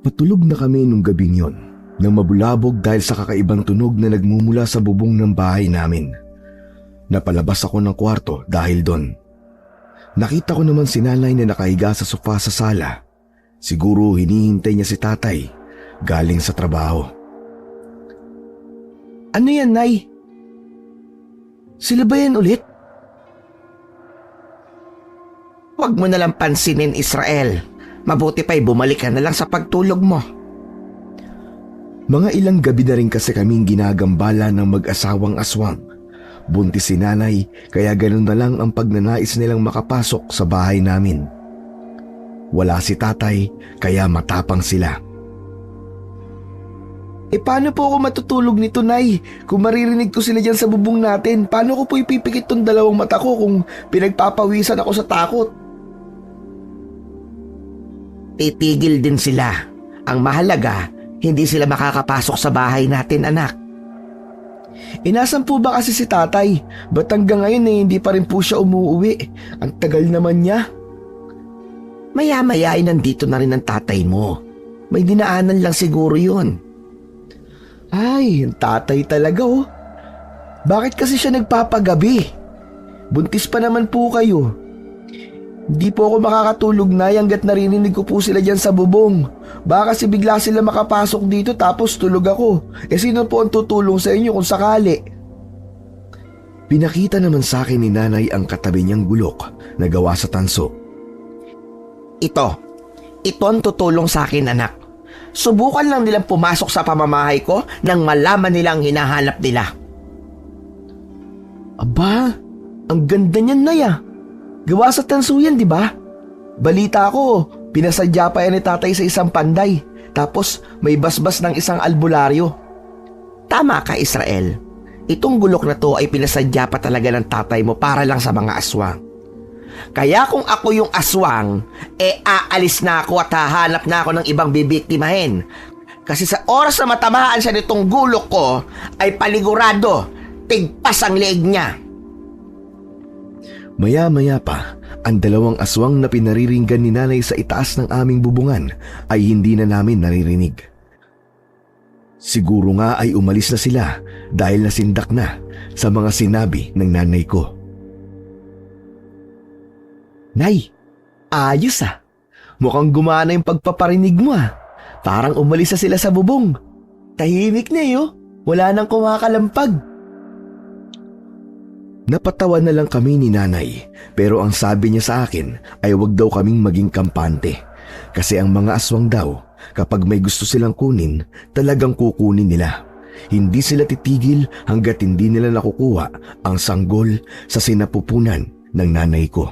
Patulog na kami nung gabing yon nang mabulabog dahil sa kakaibang tunog na nagmumula sa bubong ng bahay namin. Napalabas ako ng kwarto dahil doon. Nakita ko naman si nanay na nakahiga sa sofa sa sala. Siguro hinihintay niya si tatay galing sa trabaho. Ano yan, Nay? Sila ba yan ulit? Huwag mo nalang pansinin, Israel. Mabuti pa'y bumalik ka na lang sa pagtulog mo. Mga ilang gabi na rin kasi kaming ginagambala ng mag-asawang aswang. Buntis si nanay kaya ganun na lang ang pagnanais nilang makapasok sa bahay namin. Wala si tatay kaya matapang sila. Paano po ako matutulog nito, Nay? Kung maririnig ko sila dyan sa bubong natin, paano ko po ipipikit tong dalawang mata ko kung pinagpapawisan ako sa takot? Titigil din sila. Ang mahalaga, hindi sila makakapasok sa bahay natin, anak. Inasan po ba kasi si tatay? Ba't hanggang ngayon hindi pa rin po siya umuwi? Ang tagal naman niya. Maya-maya ay nandito na rin ang tatay mo. May dinaanan lang siguro yun. Ay, ang tatay talaga oh. Bakit kasi siya nagpapagabi? Buntis pa naman po kayo. Hindi po ako makakatulog na hanggat narinig ko po sila dyan sa bubong. Baka kasi bigla sila makapasok dito tapos tulog ako. Sino po ang tutulong sa inyo kung sakali? Pinakita naman sa akin ni nanay ang katabi niyang bulok na gawa sa tanso. Ito ang tutulong sa akin, anak. Subukan lang nilang pumasok sa pamamahay ko nang malaman nilang hinahanap nila. Aba, ang ganda niyan, Nay. Gawa sa tanso yan, di ba? Balita ko, pinasadya pa yan ni tatay sa isang panday. Tapos may basbas ng isang albularyo. Tama ka, Israel. Itong gulok na to ay pinasadya pa talaga ng tatay mo para lang sa mga aswang. Kaya kung ako yung aswang, aalis na ako at hahanap na ako ng ibang bibiktimahin. Kasi sa oras na matamaan siya nitong gulok ko, ay panigurado, tigpas ang leeg niya. Maya-maya pa, ang dalawang aswang na pinariringgan ni nanay sa itaas ng aming bubungan ay hindi na namin naririnig. Siguro nga ay umalis na sila dahil nasindak na sa mga sinabi ng nanay ko. Nay, ayos Mukhang gumana yung pagpaparinig mo Parang umalis na sila sa bubong. Tahimik na Wala nang kumakalampag. Napatawa na lang kami ni nanay pero ang sabi niya sa akin ay wag daw kaming maging kampante. Kasi ang mga aswang daw, kapag may gusto silang kunin, talagang kukunin nila. Hindi sila titigil hanggat hindi nila nakukuha ang sanggol sa sinapupunan ng nanay ko.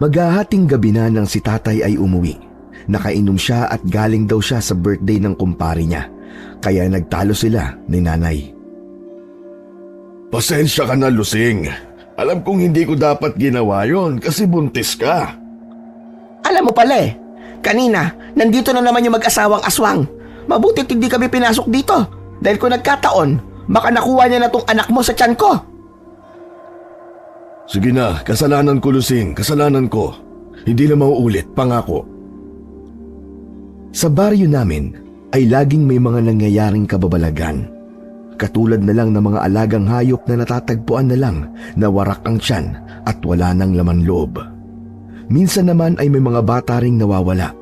Maghahating gabi na nang si tatay ay umuwi. Nakainom siya at galing daw siya sa birthday ng kumpare niya. Kaya nagtalo sila ni nanay. Pasensya ka na, Lusing. Alam kong hindi ko dapat ginawa yon kasi buntis ka. Alam mo pala kanina, nandito na naman yung mag-asawang aswang. Mabutit hindi kami pinasok dito. Dahil kung nagkataon, baka nakuha niya na tong anak mo sa tiyan ko. Sige na, kasalanan ko, Lusing. Kasalanan ko. Hindi na mauulit, pangako. Sa baryo namin ay laging may mga nangyayaring kababalagan. Katulad na lang ng mga alagang hayop na natatagpuan na lang na warak ang tiyan at wala ng laman loob. Minsan naman ay may mga bata ring nawawala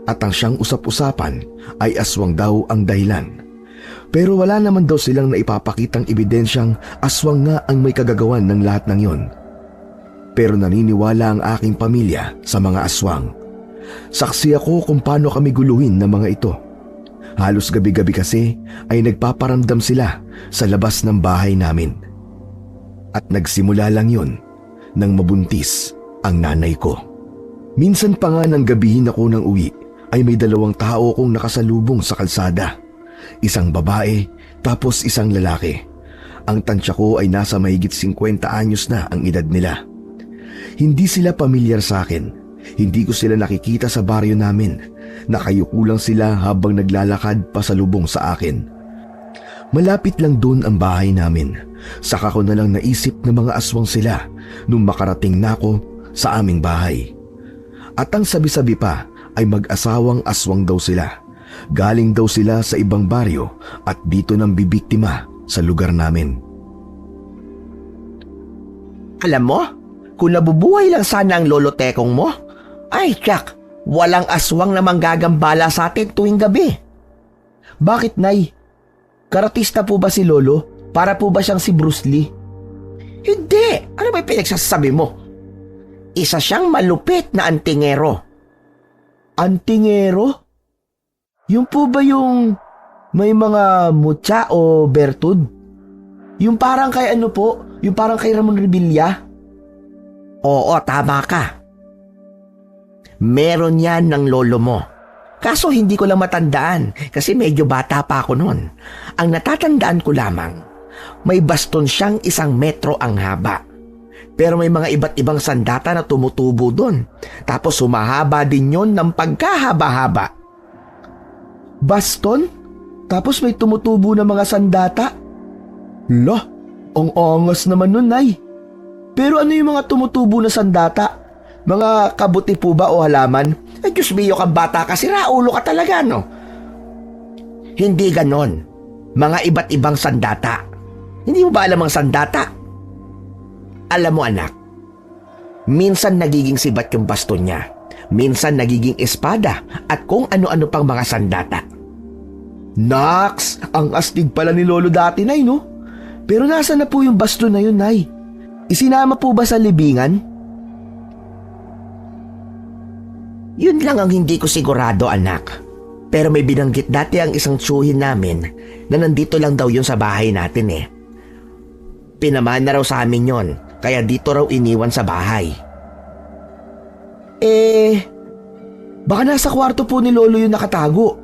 at ang siyang usap-usapan ay aswang daw ang dahilan. Pero wala naman daw silang naipapakitang ebidensyang aswang nga ang may kagagawan ng lahat ng yon. Pero naniniwala ang aking pamilya sa mga aswang. Saksi ako kung paano kami guluhin ng mga ito. Halos gabi-gabi kasi ay nagpaparamdam sila sa labas ng bahay namin. At nagsimula lang yun nang mabuntis ang nanay ko. Minsan pa nga nang gabihin ako ng uwi ay may dalawang tao kong nakasalubong sa kalsada. Isang babae tapos isang lalaki. Ang tansya ko ay nasa mahigit 50 anyos na ang edad nila. Hindi sila pamilyar sa akin. Hindi ko sila nakikita sa baryo namin. Nakayuko lang sila habang naglalakad pasalubong sa akin. Malapit lang doon ang bahay namin. Saka ko na lang naisip na mga aswang sila nung makarating na ako sa aming bahay. At ang sabi-sabi pa ay mag-asawang aswang daw sila. Galing daw sila sa ibang baryo at dito nang bibiktima sa lugar namin. Alam mo, kung nabubuhay lang sana ang lolo Tekong mo, ay tsak, walang aswang na manggagambala sa atin tuwing gabi. Bakit, Nay? Karatista po ba si lolo? Para po ba siyang si Bruce Lee? Hindi! Ano ba yung pinagsasabi mo? Isa siyang malupit na antingero. Antingero? Yung po ba yung may mga mutya o bertud? Yung parang kay ano po? Yung parang kay Ramon Revilla? Oo, tama ka. Meron yan ng lolo mo. Kaso hindi ko lang matandaan kasi medyo bata pa ako noon. Ang natatandaan ko lamang, may baston siyang 1 metro ang haba. Pero may mga iba't ibang sandata na tumutubo doon. Tapos humahaba din yon ng pagkahaba-haba. Baston? Tapos may tumutubo na mga sandata? Lah, ang angas naman nun, Nay. Pero ano yung mga tumutubo na sandata? Mga kabuti po ba o halaman? Ay, Diyos miyo kang bata ka, siraulo ka talaga, no? Hindi ganon. Mga iba't ibang sandata. Hindi mo ba alam ang sandata? Alam mo, anak, minsan nagiging sibat yung baston niya. Minsan nagiging espada at kung ano-ano pang mga sandata. Naks, ang astig pala ni lolo dati, Nay, no? Pero nasa na po yung baston na yun, Nay? Isinama po ba sa libingan? Yun lang ang hindi ko sigurado, anak. Pero may binanggit dati ang isang tsuhin namin na nandito lang daw yun sa bahay natin eh. Pinaman na raw sa amin yon, kaya dito raw iniwan sa bahay. Baka nasa kwarto po ni lolo yung nakatago.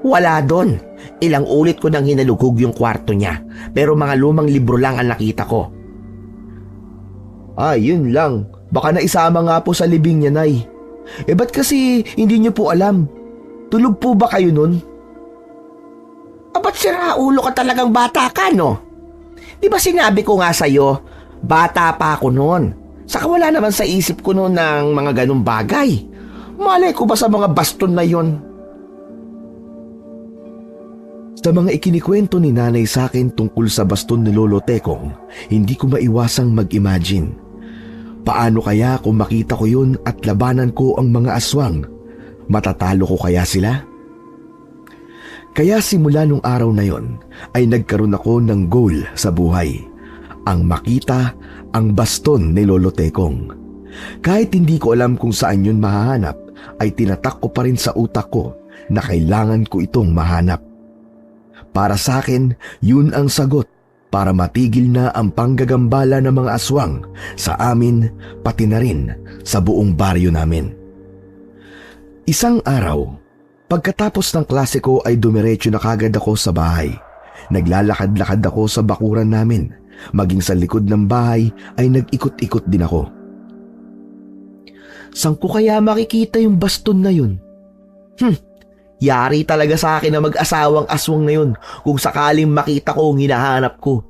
Wala doon. Ilang ulit ko nang hinalugog yung kwarto niya, pero mga lumang libro lang ang nakita ko. Yun lang. Baka naisama nga po sa libing niya, Nay. Ba't kasi hindi niyo po alam? Tulog po ba kayo nun? Ba't siraulo ka talagang bata ka, no? Di ba sinabi ko nga sa'yo, bata pa ako noon. Saka wala naman sa isip ko noon ng mga ganong bagay. Malay ko ba sa mga baston na yon? Sa mga ikinikwento ni nanay sa akin tungkol sa baston ni Lolo Tekong, hindi ko maiwasang mag-imagine. Paano kaya kung makita ko yun at labanan ko ang mga aswang? Matatalo ko kaya sila? Kaya simula nung araw na yon ay nagkaroon ako ng goal sa buhay. Ang makita ang baston ni Lolo Tekong. Kahit hindi ko alam kung saan yun mahahanap, ay tinatak ko pa rin sa utak ko na kailangan ko itong mahanap. Para sa akin, yun ang sagot para matigil na ang panggagambala ng mga aswang sa amin pati na rin sa buong baryo namin. Isang araw, pagkatapos ng klase ko ay dumiretso na kagad ako sa bahay. Naglalakad-lakad ako sa bakuran namin. Maging sa likod ng bahay ay nag-ikot-ikot din ako. Saan ko kaya makikita yung baston na yun? Yari talaga sa akin na mag-asawang aswang na yun kung sakaling makita ko ang hinahanap ko.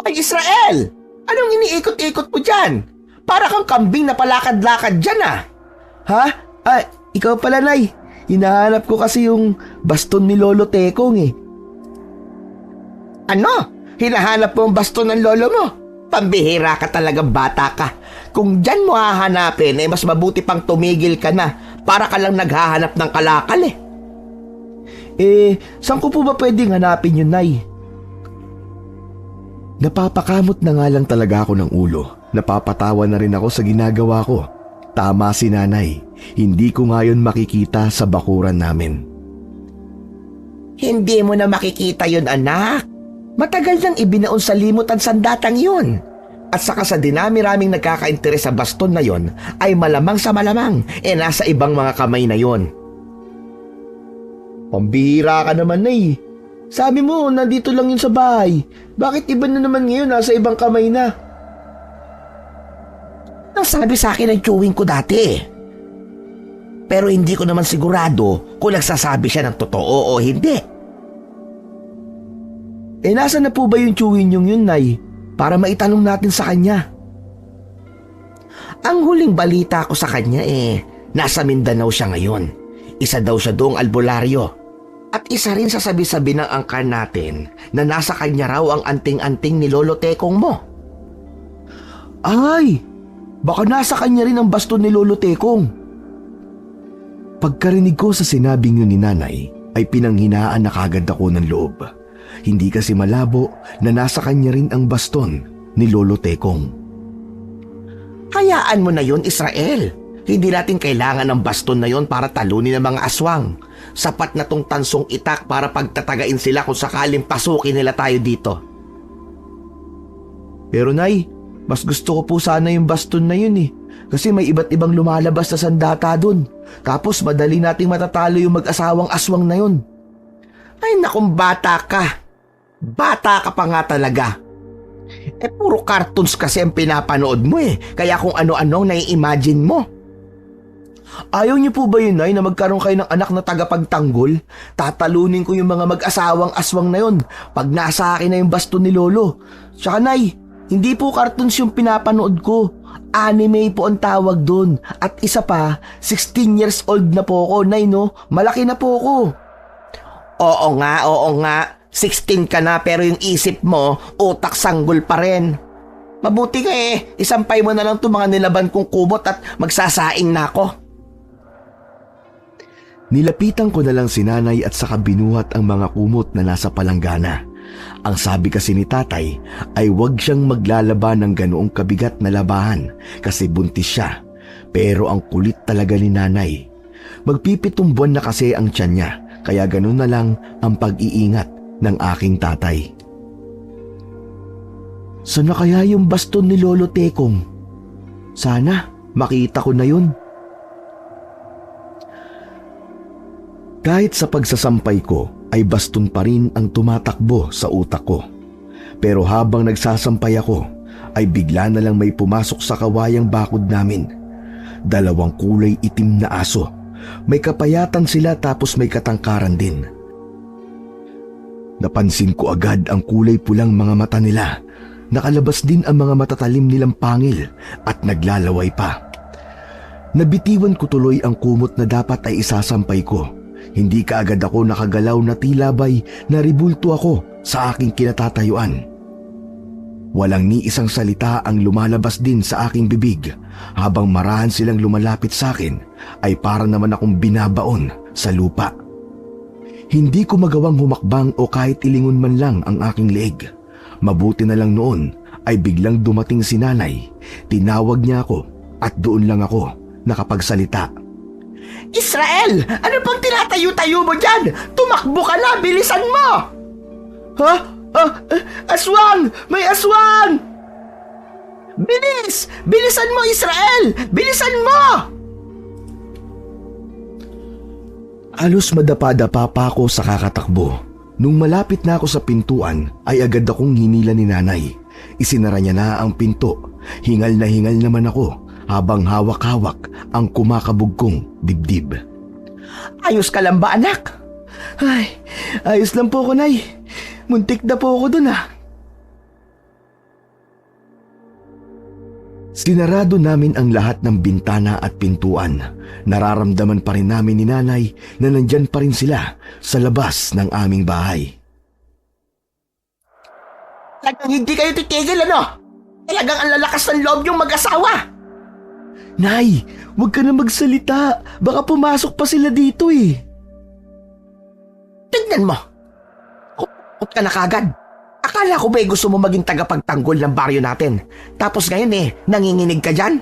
Oy, Israel! Anong iniikot-ikot mo dyan? Para kang kambing na palakad-lakad dyan ah. Ha? Ikaw pala, Nay. Hinahanap ko kasi yung baston ni Lolo Tekong eh. Ano? Hinahanap mo ang baston ng lolo mo? Pambihira ka talagang bata ka. Kung dyan mo hahanapin, mas mabuti pang tumigil ka na para ka lang naghahanap ng kalakal eh. Saan ko po ba pwedeng hanapin yun, Nay? Napapakamot na nga lang talaga ako ng ulo. Napapatawa na rin ako sa ginagawa ko. Tama si nanay. Hindi ko ngayon makikita sa bakuran namin. Hindi mo na makikita yun, anak. Matagal nang ibinaon sa limot ang sandatang yun. At saka sa dinami-raming nagkakainteres sa baston na yon, ay malamang sa malamang, nasa ibang mga kamay na yon. Pambihira ka naman, Nay. Sabi mo, nandito lang yun sa bahay. Bakit iba na naman ngayon, nasa ibang kamay na? Nasabi sa akin ang chewing ko dati. Pero hindi ko naman sigurado kung nagsasabi siya ng totoo o hindi. Nasaan na po ba yung chewing yung yun, Nay? Para maitanong natin sa kanya. Ang huling balita ko sa kanya nasa Mindanao siya ngayon. Isa daw siya doong albularyo. At isa rin sa sabi-sabi ng angkan natin na nasa kanya raw ang anting-anting ni Lolo Tekong mo. Ay! Baka nasa kanya rin ang baston ni Lolo Tekong. Pagkarinig ko sa sinabing yun ni nanay, ay pinanghinaan na kagad ako ng loob. Hindi kasi malabo na nasa kanya rin ang baston ni Lolo Tekong. Hayaan mo na yun, Israel. Hindi natin kailangan ng baston na yon para talunin ang mga aswang. Sapat na tong tansong itak para pagtatagain sila kung sakaling pasukin nila tayo dito. Pero Nay, mas gusto ko po sana yung baston na yun Kasi may iba't ibang lumalabas na sandata dun. Tapos madali nating matatalo yung mag-asawang aswang na yun. Ay nakong bata ka. Bata ka pa nga talaga. Puro cartoons kasi ang pinapanood mo Kaya kung ano-ano nai-imagine mo. Ayaw niyo po ba yun, Nay, na magkaroon kayo ng anak na tagapagtanggol? Tatalunin ko yung mga mag-asawang aswang na yun pag nasa akin na yung baston ni Lolo. Tsaka, Nay, hindi po cartoons yung pinapanood ko. Anime po ang tawag dun. At isa pa, 16 years old na po ako, Nay, no? Malaki na po ako. Oo nga. 16 ka na pero yung isip mo, utak sanggol pa rin. Mabuti ka isampay mo na lang itong mga nilaban kong kumot at magsasaing na ako. Nilapitan ko na lang si nanay at saka binuhat ang mga kumot na nasa palanggana. Ang sabi kasi ni tatay ay huwag siyang maglalaban ng ganoong kabigat na labahan kasi buntis siya. Pero ang kulit talaga ni nanay. Magpipitong buwan na kasi ang tiyan niya kaya ganun na lang ang pag-iingat ng aking tatay. Sana kaya yung baston ni Lolo Tekong? Sana makita ko na yun. Kahit sa pagsasampay ko ay baston pa rin ang tumatakbo sa utak ko. Pero habang nagsasampay ako ay bigla na lang may pumasok sa kawayang bakod namin. 2 kulay itim na aso. May kapayatan sila tapos may katangkaran din. Napansin ko agad ang kulay pulang mga mata nila. Nakalabas din ang mga matatalim nilang pangil at naglalaway pa. Nabitiwan ko tuloy ang kumot na dapat ay isasampay ko. Hindi kaagad ako nakagalaw na tila ba'y naribulto ako sa aking kinatatayuan. Walang ni isang salita ang lumalabas din sa aking bibig habang marahan silang lumalapit sa akin ay para naman akong binabaon sa lupa. Hindi ko magawang humakbang o kahit ilingon man lang ang aking leeg. Mabuti na lang noon ay biglang dumating si nanay. Tinawag niya ako at doon lang ako nakapagsalita. Israel! Ano bang tinatayo-tayo mo dyan? Tumakbo ka na! Bilisan mo! Ha? Aswang! May aswang! Bilis! Bilisan mo, Israel! Bilisan mo! Halos madapa-dapa pa ako sa kakatakbo. Nung malapit na ako sa pintuan ay agad akong hinila ni nanay. Isinara niya na ang pinto. Hingal na hingal naman ako habang hawak-hawak ang kumakabog kong dibdib. Ayos ka lang ba, anak? Ay, ayos lang po ko, Nay. Muntik na po ako dun Sinarado namin ang lahat ng bintana at pintuan. Nararamdaman pa rin namin ni nanay na nandyan pa rin sila sa labas ng aming bahay. Talagang hindi kayo titigil, ano? Talagang ang lalakas ng loob yung mag-asawa. Nay, huwag ka na magsalita. Baka pumasok pa sila dito Tignan mo. Kupot ka na kagad. Akala ko ba'y gusto mo maging tagapagtanggol ng baryo natin? Tapos ngayon nanginginig ka dyan?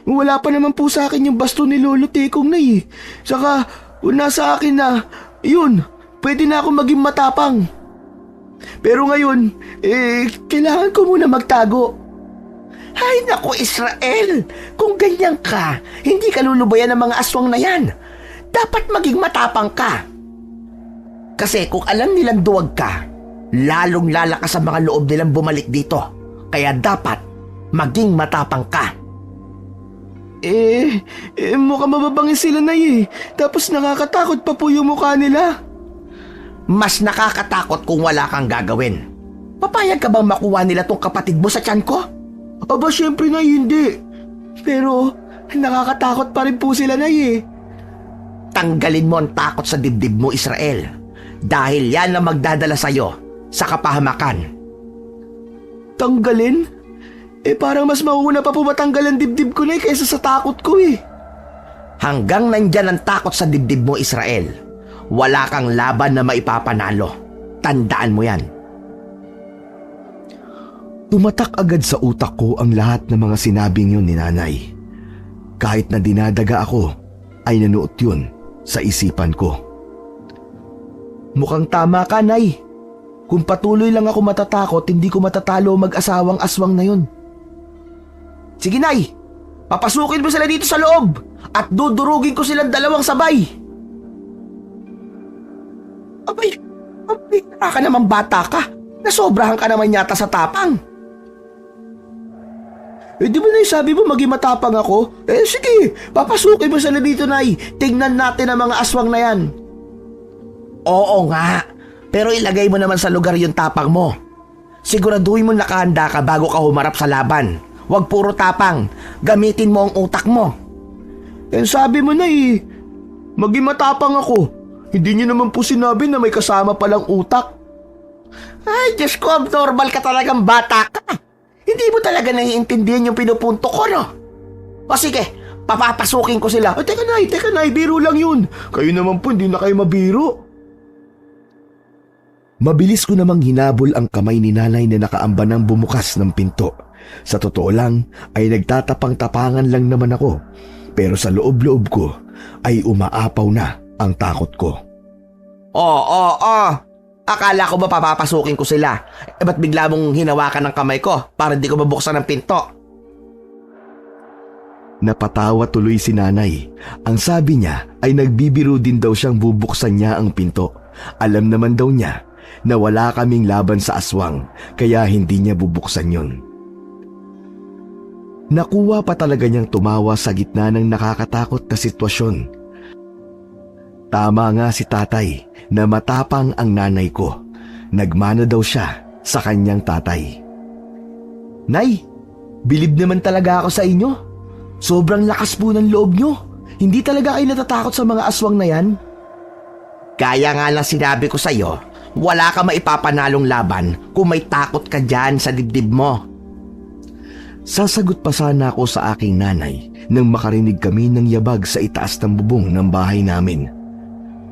Wala pa naman po sa akin yung baston ni Lolo Tekong, Nay. Saka, nasa akin na, yun, pwede na ako maging matapang. Pero ngayon, kailangan ko muna magtago. Ay naku, Israel! Kung ganyan ka, hindi ka lulubayan ng mga aswang na yan. Dapat maging matapang ka. Kasi kung alam nilang duwag ka, lalong lalakas ang mga loob nilang bumalik dito. Kaya dapat maging matapang ka. Mukhang mababangis sila, Nay. Tapos nakakatakot pa po yung mukha nila. Mas nakakatakot kung wala kang gagawin. Papayag ka bang makuha nila tong kapatid mo sa tiyan ko? Aba, syempre Nay, hindi. Pero nakakatakot pa rin po sila, Nay eh. Tanggalin mo ang takot sa dibdib mo, Israel. Dahil yan ang magdadala sa'yo sa kapahamakan. Tanggalin? Parang mas mauna pa po matanggal ang dibdib ko, Nay, kaysa sa takot ko eh. Hanggang nandyan ang takot sa dibdib mo, Israel, wala kang laban na maipapanalo. Tandaan mo yan. Tumatak agad sa utak ko ang lahat ng mga sinabing yun ni Nanay. Kahit na dinadaga ako, ay nanuot yun sa isipan ko. Mukhang tama ka, Nay. Kung patuloy lang ako matatakot, hindi ko matatalo mag-asawang aswang na yun. Sige, Nay. Papasukin mo sila dito sa loob at dudurugin ko silang dalawang sabay. Abay, ka naman bata ka. Nasobrahan ka naman yata sa tapang. Di ba, Nay, sabi mo maging matapang ako? Sige, papasukin mo sila dito, Nay. Tingnan natin ang mga aswang na yan. Oo nga, pero ilagay mo naman sa lugar yung tapang mo. Siguraduhin mo nakahanda ka bago ka humarap sa laban. Huwag puro tapang, gamitin mo ang utak mo. Sabi mo na maging matapang ako. Hindi niyo naman po sinabi na may kasama palang utak. Ay, Diyos ko, abnormal ka talagang bata ka. Hindi mo talaga naiintindihan yung pinupunto ko, no? O sige, papapasukin ko sila. Teka, Nay, biro lang yun. Kayo naman po, hindi na kayo mabiro. Mabilis ko namang hinabol ang kamay ni Nanay na nakaamba ng bumukas ng pinto. Sa totoo lang ay nagtatapang-tapangan lang naman ako, pero sa loob-loob ko ay umaapaw na ang takot ko. Oo. Akala ko ba papapasukin ko sila? Ba't bigla mong hinawakan ng kamay ko para di ko mabuksan ang pinto? Napatawa tuloy si Nanay. Ang sabi niya ay nagbibiro din daw siyang bubuksan niya ang pinto. Alam naman daw niya na wala kaming laban sa aswang, kaya hindi niya bubuksan yun. Nakuha pa talaga niyang tumawa sa gitna ng nakakatakot na sitwasyon. Tama nga si Tatay na matapang ang nanay ko. Nagmana daw siya sa kanyang tatay. Nay, bilib naman talaga ako sa inyo. Sobrang lakas po ng loob nyo. Hindi talaga kayo natatakot sa mga aswang na yan? Kaya nga lang sinabi ko sa'yo, wala ka maipapanalong laban kung may takot ka dyan sa dibdib mo. Sasagot pa sana ako sa aking nanay nang makarinig kami ng yabag sa itaas ng bubong ng bahay namin.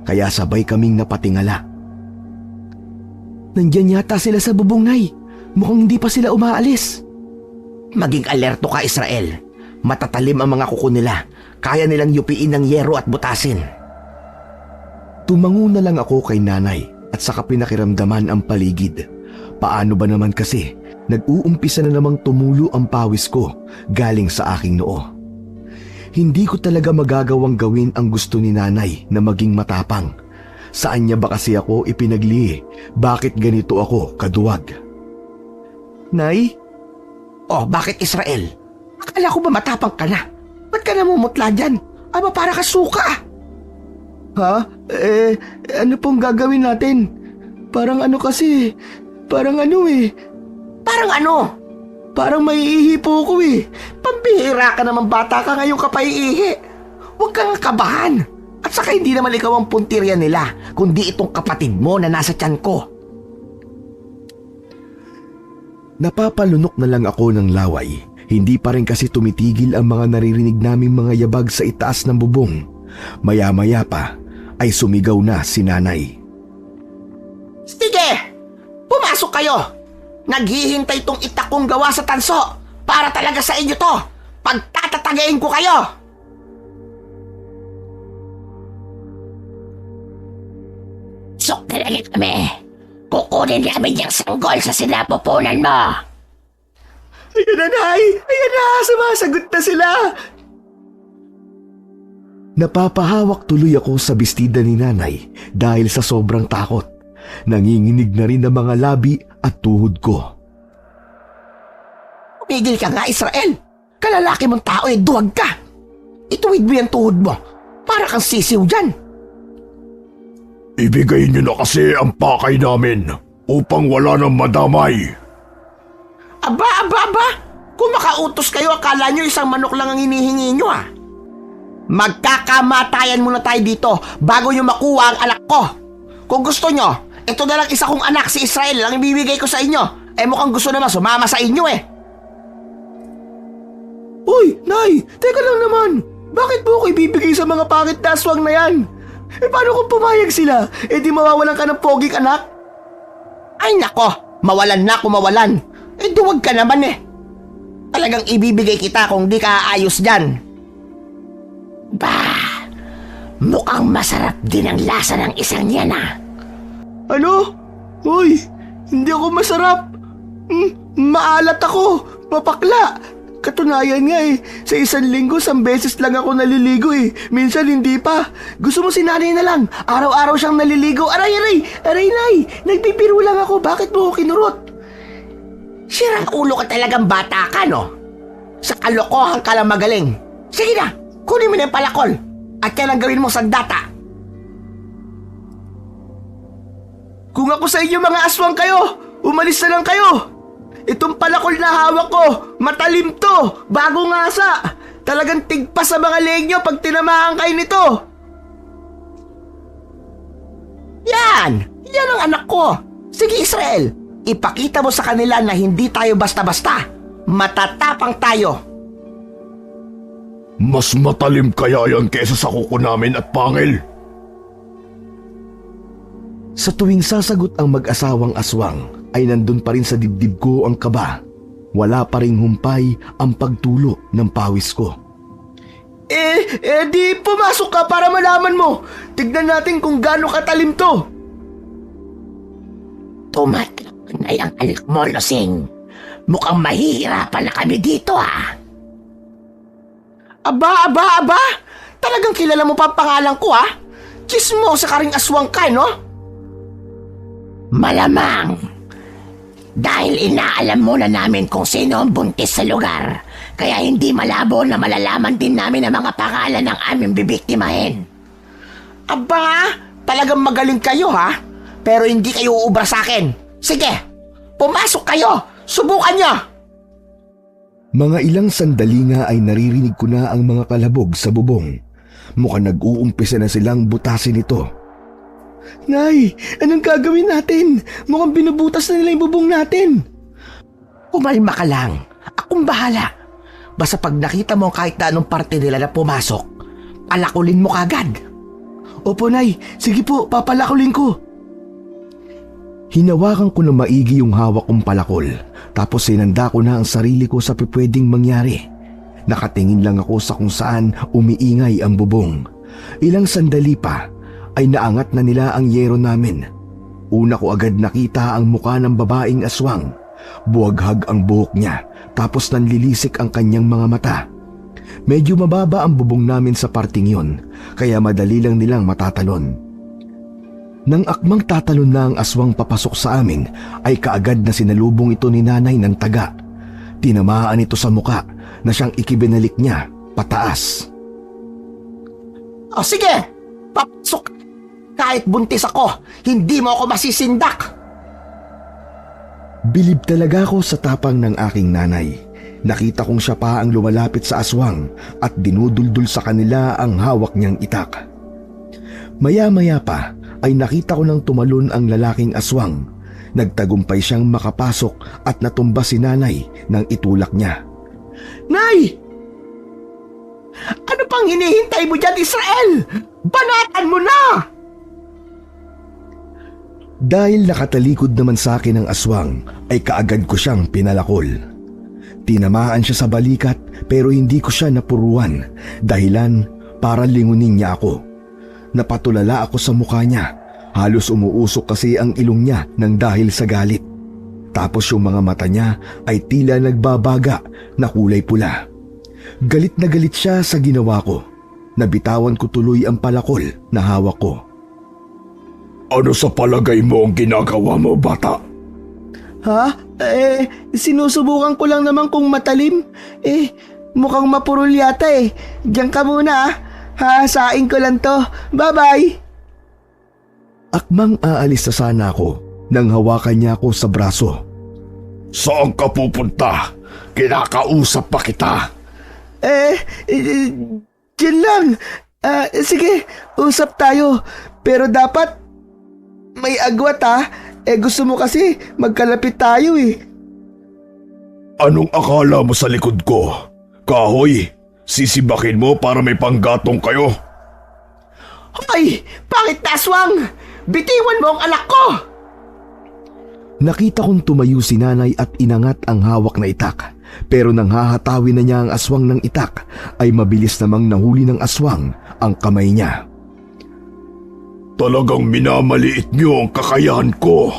Kaya sabay kaming napatingala. Nandyan yata sila sa bubong, Nay. Mukhang hindi pa sila umaalis. Maging alerto ka, Israel. Matatalim ang mga kuko nila. Kaya nilang yupiin ng yero at butasin. Tumango na lang ako kay Nanay at saka pinakiramdaman ang paligid. Paano ba naman kasi nag-uumpisa na namang tumulo ang pawis ko galing sa aking noo. Hindi ko talaga magagawang gawin ang gusto ni Nanay na maging matapang. Saan niya ba kasi ako ipinaglihi? Bakit ganito ako kaduwag? Nay? Oh, bakit Israel? Akala ko ba matapang ka na? Ba't ka namumutla dyan? Aba, para ka suka. Ha? Ano pong gagawin natin? Parang ano kasi, Parang ano? Parang may ihi po ko eh. Pambihira ka naman, bata ka, ngayon ka pa iihi. Huwag kang kabahan. At saka hindi naman ikaw ang puntirya nila, kundi itong kapatid mo na nasa tiyan ko. Napapalunok na lang ako ng laway. Hindi pa rin kasi tumitigil ang mga naririnig naming mga yabag sa itaas ng bubong. Maya-maya pa ay sumigaw na si Nanay. Sige! Pumasok kayo! Naghihintay tong itakong gawa sa tanso para talaga sa inyo to! Pagtatatagayin ko kayo! Sok talaga kami. Kukunin namin yung sanggol sa sinapupunan mo. Ayan na, Nay! Ayan na! Sumasagot na sila! Napapahawak tuloy ako sa bestida ni Nanay dahil sa sobrang takot. Nanginginig na rin ang mga labi at tuhod ko. Umigil ka nga, Israel! Kalalaki mong tao duwag ka! Ituwid mo yung tuhod mo para kang sisiw dyan! Ibigay niyo na kasi ang pakay namin upang wala nang madamay. Aba! Kung makautos kayo, akala nyo isang manok lang ang hinihingi nyo ah. Magkakamatayan muna tayo dito bago nyo makuha ang anak ko. Kung gusto nyo, ito na lang isa kong anak, si Israel, lang ibibigay ko sa inyo. Eh mukhang gusto naman sumama sa inyo eh. Uy, Nay, teka lang naman. Bakit mo ako ibibigay sa mga pangit na aswang na yan? Eh paano kung pumayag sila? Eh di mawawalan ka ng poging anak? Ay nako, mawalan na kung mawalan. Eh duwag ka naman eh. Talagang ibibigay kita kung di ka aayos dyan. Bah, mukhang masarap din ang lasa ng isang yan ah. Ano? Uy, hindi ako masarap. Maalat ako, mapakla. Katunayan nga eh, sa isang linggo, 1 beses lang ako naliligo eh. Minsan hindi pa. Gusto mo si nanay na lang, araw-araw siyang naliligo. Aray, Nay, nagbibiro lang ako. Bakit mo ako kinurot? Sirang ulo ka talagang bata ka, no? Sa kalokohan ka lang magaling. Sige na, kunin mo na yung palakol. At yan ang gawin mo sandata. Kung ako sa inyo mga aswang kayo, umalis na lang kayo. Itong palakol na hawak ko, matalim to, bagong ngasa. Talagang tigpas sa mga leeg nyo pag tinamaan kayo nito. Yan ang anak ko. Sige Israel, ipakita mo sa kanila na hindi tayo basta-basta. Matatapang tayo. Mas matalim kaya yan kesa sa kuko namin at pangil. Sa tuwing sasagot ang mag-asawang aswang, ay nandun pa rin sa dibdib ko ang kaba. Wala pa ring humpay ang pagtulo ng pawis ko. Di pumasok ka para malaman mo. Tignan natin kung gaano katalim to. Tumatlak na yung anak mo, Losing. Mukhang mahihirapan na kami dito ah. Aba! Talagang kilala mo pa ang pangalan ko ah. Chismosa ka ring aswang ka, no? Malamang. Dahil inaalam muna namin kung sino ang buntis sa lugar, kaya hindi malabo na malalaman din namin ang mga pangalan ng aming bibiktimahin. Aba! Talagang magaling kayo ha? Pero hindi kayo uubra sa akin. Sige, pumasok kayo! Subukan niyo! Mga ilang sandali nga ay naririnig ko na ang mga kalabog sa bubong. Mukhang nag-uumpisa na silang butasin ito. Nay, anong gagawin natin? Mukhang binubutas na nila yung bubong natin. Umalma ka lang. Akong bahala. Basta pag nakita mo kahit na anong parte nila na pumasok, palakulin mo kagad. Opo, Nay. Sige po, papalakulin ko. Hinawakan ko na maigi yung hawak kong palakol, tapos sinanda ko na ang sarili ko sa pwedeng mangyari. Nakatingin lang ako sa kung saan umiingay ang bubong. Ilang sandali pa ay naangat na nila ang yero namin. Una ko agad nakita ang muka ng babaeng aswang. Buwaghag ang buhok niya, tapos nanlilisik ang kanyang mga mata. Medyo mababa ang bubong namin sa parting yon, kaya madali lang nilang matatalon. Nang akmang tatalon na ang aswang papasok sa amin, ay kaagad na sinalubong ito ni nanay ng taga. Tinamaan ito sa muka na siyang ikibinalik niya pataas. O sige, papasok. Kahit buntis ako, hindi mo ako masisindak. Bilib talaga ako sa tapang ng aking nanay. Nakita kong siya pa ang lumalapit sa aswang at dinuduldul sa kanila ang hawak niyang itak. Maya-maya pa ay nakita ko nang tumalon ang lalaking aswang. Nagtagumpay siyang makapasok at natumba si nanay nang itulak niya. Nay! Ano pang hinihintay mo dyan, Israel? Banatan mo na! Dahil nakatalikod naman sa akin ang aswang, ay kaagad ko siyang pinalakol. Tinamaan siya sa balikat pero hindi ko siya napuruan, dahilan para lingunin niya ako. Napatulala ako sa mukha niya, halos umuusok kasi ang ilong niya nang dahil sa galit. Tapos yung mga mata niya ay tila nagbabaga na kulay pula. Galit na galit siya sa ginawa ko. Nabitawan ko tuloy ang palakol na hawak ko. Ano sa palagay mo ang ginagawa mo, bata? Ha? Sinusubukan ko lang naman kung matalim. Mukhang mapurol yata eh. Diyan ka muna ah. Hahasain ko lang to. Bye-bye. Akmang aalis na sana ako nang hawakan niya ako sa braso. Saan ka pupunta? Kinakausap pa kita. Diyan lang. Sige, usap tayo. Pero dapat may agwat ha. Gusto mo kasi magkalapit tayo eh. Anong akala mo sa likod ko? Kahoy, sisibakin mo para may panggatong kayo. Ay, pangit na aswang! Bitiwan mo ang anak ko! Nakita kong tumayo si nanay at inangat ang hawak na itak. Pero nang hahatawin na niya ang aswang ng itak, ay mabilis namang nahuli ng aswang ang kamay niya. Talagang minamaliit niyo ang kakayahan ko.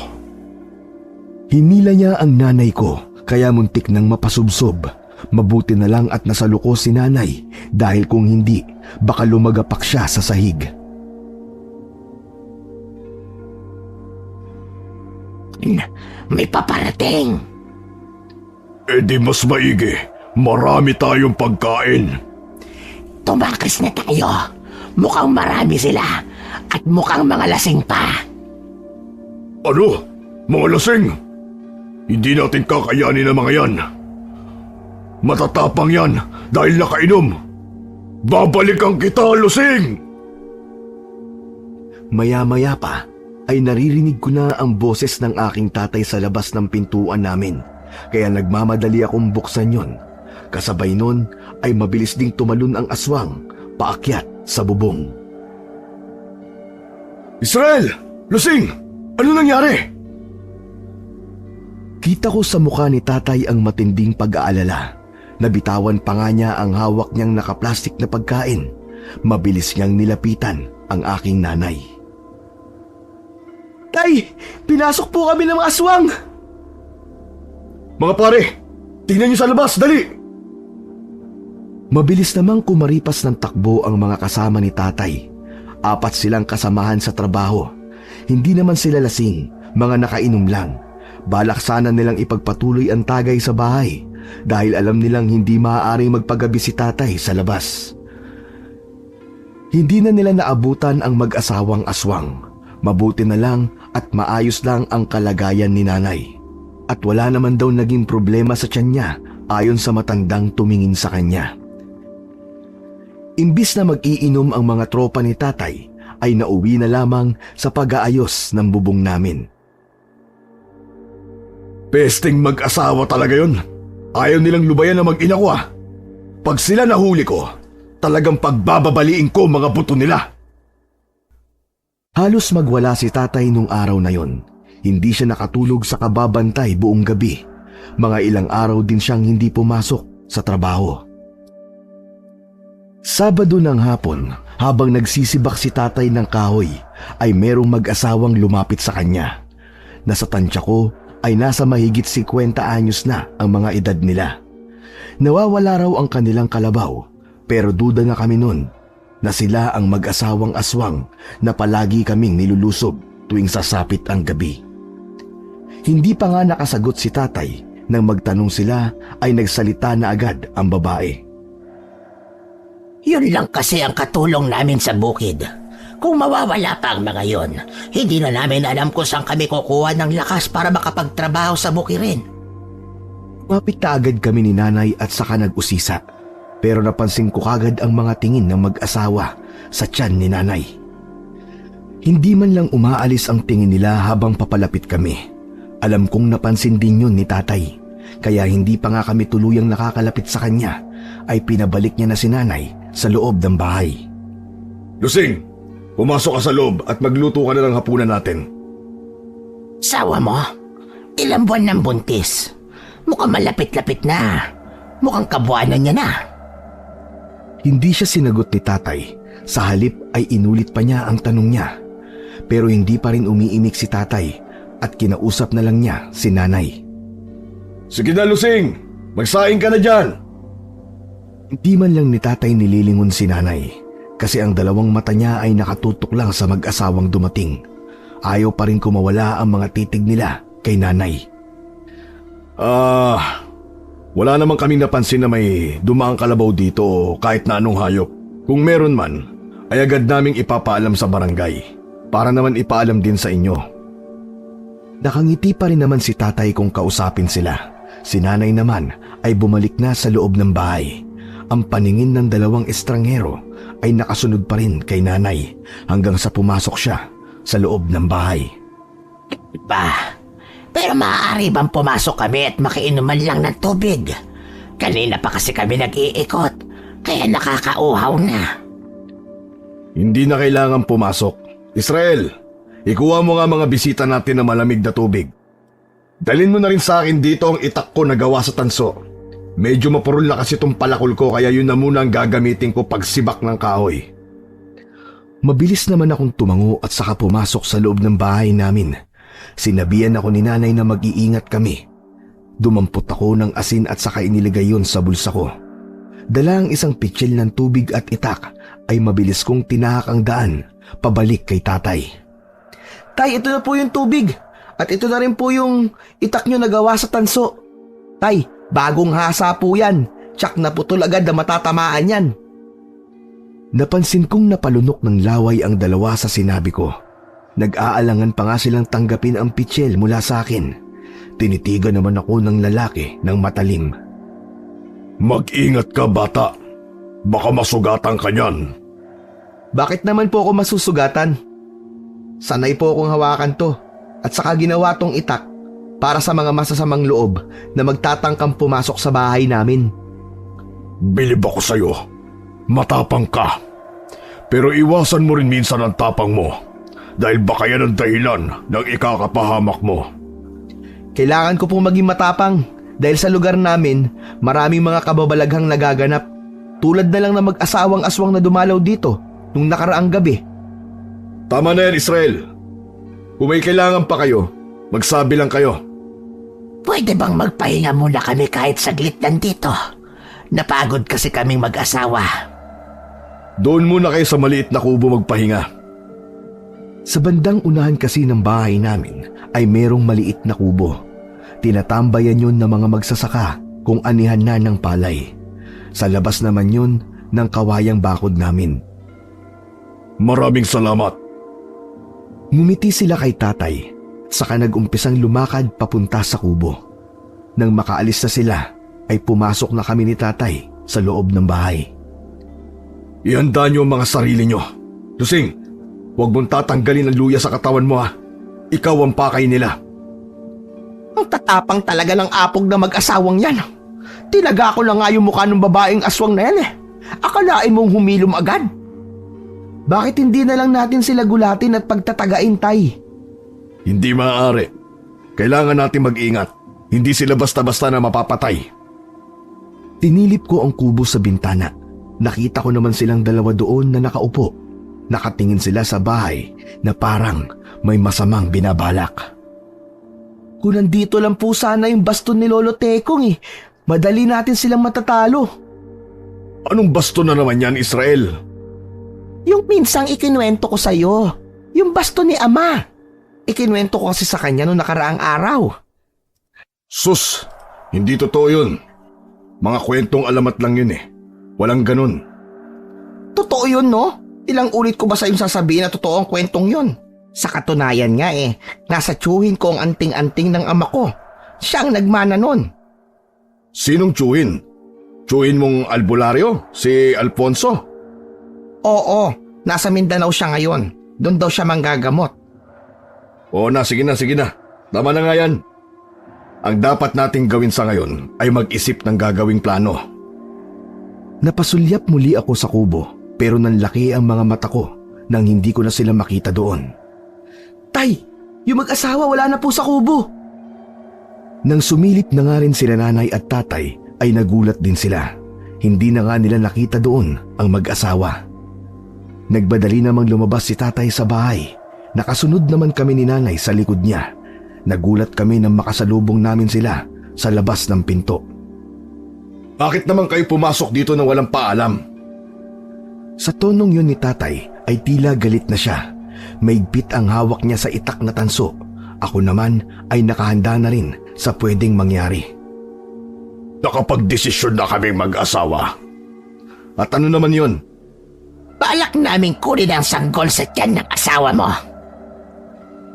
Hinila niya ang nanay ko, kaya muntik nang mapasubsob. Mabuti na lang at nasaluko si nanay dahil kung hindi, baka lumagapak siya sa sahig. May paparating. Di mas maigi. Marami tayong pagkain. Tumakas na tayo. Mukhang marami sila. At mukhang mga lasing pa. Ano? Mga lasing? Hindi natin kakayanin ang mga yan. Matatapang yan dahil nakainom. Babalikan kita, lusing! Maya-maya pa ay naririnig ko na ang boses ng aking tatay sa labas ng pintuan namin. Kaya nagmamadali akong buksan yon. Kasabay nun ay mabilis ding tumalon ang aswang paakyat sa bubong. Israel! Lusing! Ano nangyari? Kita ko sa mukha ni tatay ang matinding pag-aalala. Nabitawan pa nga niya ang hawak niyang nakaplastik na pagkain. Mabilis niyang nilapitan ang aking nanay. Tay, pinasok po kami ng mga aswang! Mga pare, tingnan niyo sa labas, dali! Mabilis namang kumaripas ng takbo ang mga kasama ni tatay. 4 silang kasamahan sa trabaho. Hindi naman sila lasing, mga nakainom lang. Balak sana nilang ipagpatuloy ang tagay sa bahay dahil alam nilang hindi maaaring magpagabi si tatay sa labas. Hindi na nila naabutan ang mag-asawang aswang. Mabuti na lang at maayos lang ang kalagayan ni nanay. At wala naman daw naging problema sa tiyan niya ayon sa matandang tumingin sa kanya. Imbis na mag-iinom ang mga tropa ni tatay, ay nauwi na lamang sa pag-aayos ng bubong namin. Pesting mag-asawa talaga yun. Ayaw nilang lubayan na mag-ina ko ah. Pag sila nahuli ko, talagang pagbababaliin ko mga buto nila. Halos magwala si tatay nung araw na yon. Hindi siya nakatulog sa kababantay buong gabi. Mga ilang araw din siyang hindi pumasok sa trabaho. Sabado ng hapon, habang nagsisibak si tatay ng kahoy, ay merong mag-asawang lumapit sa kanya. Nasa tansya ko ay nasa mahigit 50 anyos na ang mga edad nila. Nawawala raw ang kanilang kalabaw, pero duda na kami nun na sila ang mag-asawang aswang na palagi kaming nilulusob tuwing sasapit ang gabi. Hindi pa nga nakasagot si tatay nang magtanong sila ay nagsalita na agad ang babae. Yun lang kasi ang katulong namin sa bukid. Kung mawawala pa ang mga yon, hindi na namin alam kung saan kami kukuha ng lakas para makapagtrabaho sa bukirin. Mapit na agad kami ni nanay at saka nag-usisa. Pero napansin ko kagad ang mga tingin ng mag-asawa sa tiyan ni nanay. Hindi man lang umaalis ang tingin nila habang papalapit kami. Alam kong napansin din yun ni tatay. Kaya hindi pa nga kami tuluyang nakakalapit sa kanya, ay pinabalik niya na si nanay sa loob ng bahay. Lusing, pumasok ka sa loob at magluto ka na ng hapunan natin. Sawa mo? Ilang buwan ng buntis. Mukhang malapit-lapit na. Mukhang kabuanan niya na. Hindi siya sinagot ni tatay. Sa halip ay inulit pa niya ang tanong niya. Pero hindi pa rin umiimik si tatay at kinausap na lang niya si nanay. Sige na, Lusing! Magsaing ka na dyan! Hindi man lang ni tatay nililingon si nanay kasi ang dalawang mata niya ay nakatutok lang sa mag-asawang dumating. Ayaw pa rin kumawala ang mga titig nila kay nanay. Wala naman kaming napansin na may dumaang kalabaw dito o kahit na anong hayop. Kung meron man, ay agad naming ipapaalam sa barangay para naman ipaalam din sa inyo. Nakangiti pa rin naman si tatay kung kausapin sila. Si nanay naman ay bumalik na sa loob ng bahay. Ang paningin ng dalawang estranghero ay nakasunod pa rin kay nanay hanggang sa pumasok siya sa loob ng bahay. Pero maaari bang pumasok kami at makiinuman lang ng tubig? Kanina pa kasi kami nag-iikot, kaya nakakauhaw na. Hindi na kailangan pumasok. Israel, ikuha mo nga mga bisita natin na malamig na tubig. Dalhin mo na rin sa akin dito ang itak ko na gawa sa tanso. Medyo mapurol na kasi itong palakol ko kaya yun na muna ang gagamitin ko pagsibak ng kahoy. Mabilis naman akong tumango at saka pumasok sa loob ng bahay namin. Sinabihan ako ni nanay na mag-iingat kami. Dumampot ako ng asin at saka inilagay yun sa bulsa ko. Dala ang isang pitsil ng tubig at itak ay mabilis kong tinahak ang daan pabalik kay tatay. Tay, ito na po yung tubig. At ito na rin po yung itak nyo na gawa sa tanso. Tay, bagong hasa po yan. Tsak na putol agad na matatamaan yan. Napansin kong napalunok ng laway ang dalawa sa sinabi ko. Nag-aalangan pa nga silang tanggapin ang pitsil mula sa akin. Tinitigan naman ako ng lalaki ng matalim. Mag-ingat ka, bata. Baka masugatan ka niyan. Bakit naman po ako masusugatan? Sanay po akong hawakan to. At saka ginawa tong itak para sa mga masasamang loob na magtatangkang pumasok sa bahay namin. Bilib ako sa'yo. Matapang ka. Pero iwasan mo rin minsan ang tapang mo. Dahil baka yan ang dahilan ng ikakapahamak mo. Kailangan ko pong maging matapang dahil sa lugar namin maraming mga kababalaghang nagaganap. Tulad na lang na mag-asawang aswang na dumalaw dito nung nakaraang gabi. Tama na yan, Israel. Kung may kailangan pa kayo, magsabi lang kayo. Pwede bang magpahinga muna kami kahit saglit nandito? Napagod kasi kaming mag-asawa. Doon muna kayo sa maliit na kubo magpahinga. Sa bandang unahan kasi ng bahay namin ay merong maliit na kubo. Tinatambayan yun ng mga magsasaka kung anihan na ng palay. Sa labas naman yun ng kawayang bakod namin. Maraming salamat. Ngumiti sila kay tatay, saka nag-umpisang lumakad papunta sa kubo. Nang makaalis na sila, ay pumasok na kami ni tatay sa loob ng bahay. Ihanda niyo ang mga sarili niyo. Lusing, huwag mong tatanggalin ang luya sa katawan mo ha. Ikaw ang pakay nila. Ang tatapang talaga ng apog na mag-asawang yan. Tinaga ko na nga yung mukha ng babaeng aswang na yan eh. Akalain mong humilom agad. Bakit hindi na lang natin sila gulatin at pagtatagain, tay? Hindi maaari. Kailangan natin mag-ingat. Hindi sila basta-basta na mapapatay. Tinilip ko ang kubo sa bintana. Nakita ko naman silang dalawa doon na nakaupo. Nakatingin sila sa bahay na parang may masamang binabalak. Kung nandito lang po sana yung baston ni Lolo Tekong eh, madali natin silang matatalo. Anong basto na naman yan, Israel? Yung minsang ikinuwento ko sa'yo, yung baston ni Ama. Ikinuwento ko kasi sa kanya noong nakaraang araw. Sus, hindi totoo yun. Mga kwentong alamat lang yun eh. Walang ganun. Totoo yun, no? Ilang ulit ko ba sa'yong sasabihin na totoo ang kwentong yun? Sa katunayan nga eh, nasa tiyuhin ko ang anting-anting ng ama ko. Siya ang nagmana nun. Sinong tiyuhin? Tiyuhin mong albularyo? Si Alfonso? Oo, nasa Mindanao siya ngayon. Doon daw siya manggagamot. Oo na, sige na, sige na. Tama na nga yan. Ang dapat nating gawin sa ngayon ay mag-isip ng gagawing plano. Napasulyap muli ako sa kubo pero nanlaki ang mga mata ko nang hindi ko na sila makita doon. Tay, yung mag-asawa wala na po sa kubo. Nang sumilip na nga rin sila nanay at tatay ay nagulat din sila. Hindi na nga nila nakita doon ang mag-asawa. Nagbadali namang lumabas si tatay sa bahay. Nakasunod naman kami ni nanay sa likod niya. Nagulat kami nang makasalubong namin sila sa labas ng pinto. Bakit naman kayo pumasok dito nang walang paalam? Sa tonong yun ni tatay ay tila galit na siya. Maigpit ang hawak niya sa itak na tanso. Ako naman ay nakahanda na rin sa pwedeng mangyari. Nakapagdesisyon na kami mag-asawa. At ano naman yun? Balak naming kunin ang sanggol sa tiyan ng asawa mo.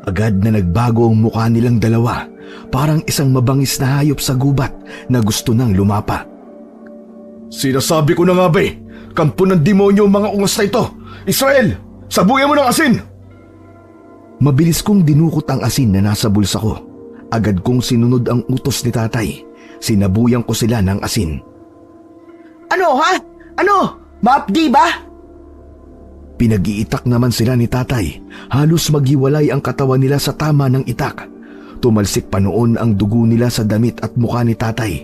Agad na nagbago ang mukha nilang dalawa, parang isang mabangis na hayop sa gubat na gusto nang lumapa. Sinasabi ko na nga ba kampo ng demonyo ang mga ungas na ito. Israel, sabuyan mo ng asin! Mabilis kong dinukot ang asin na nasa bulsa ko. Agad kong sinunod ang utos ni tatay. Sinabuyan ko sila ng asin. Ano ha? Ano? Maapdi ba? Pinag-iitak naman sila ni tatay. Halos maghiwalay ang katawan nila sa tama ng itak. Tumalsik pa noon ang dugo nila sa damit at mukha ni tatay.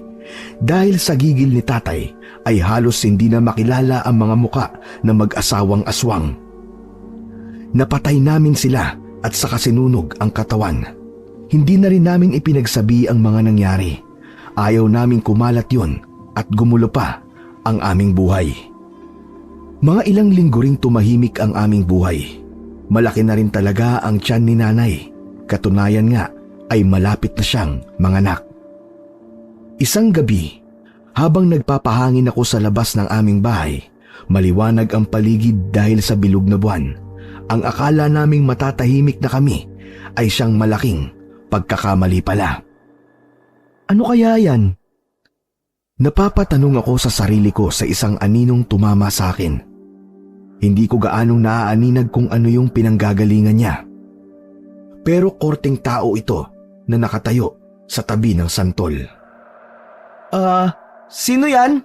Dahil sa gigil ni tatay ay halos hindi na makilala ang mga muka na mag-asawang aswang. Napatay namin sila at saka sinunog ang katawan. Hindi na rin namin ipinagsabi ang mga nangyari. Ayaw namin kumalat yon at gumulo pa ang aming buhay. Mga ilang linggo ring tumahimik ang aming buhay. Malaki na rin talaga ang tiyan ni nanay. Katunayan nga ay malapit na siyang manganak. Isang gabi, habang nagpapahangin ako sa labas ng aming bahay, maliwanag ang paligid dahil sa bilog na buwan. Ang akala naming matatahimik na kami ay siyang malaking pagkakamali pala. Ano kaya yan? Napapatanong ako sa sarili ko sa isang aninong tumama sa akin. Hindi ko gaanong naaaninag kung ano yung pinanggagalingan niya. Pero korteng tao ito na nakatayo sa tabi ng santol. Sino yan?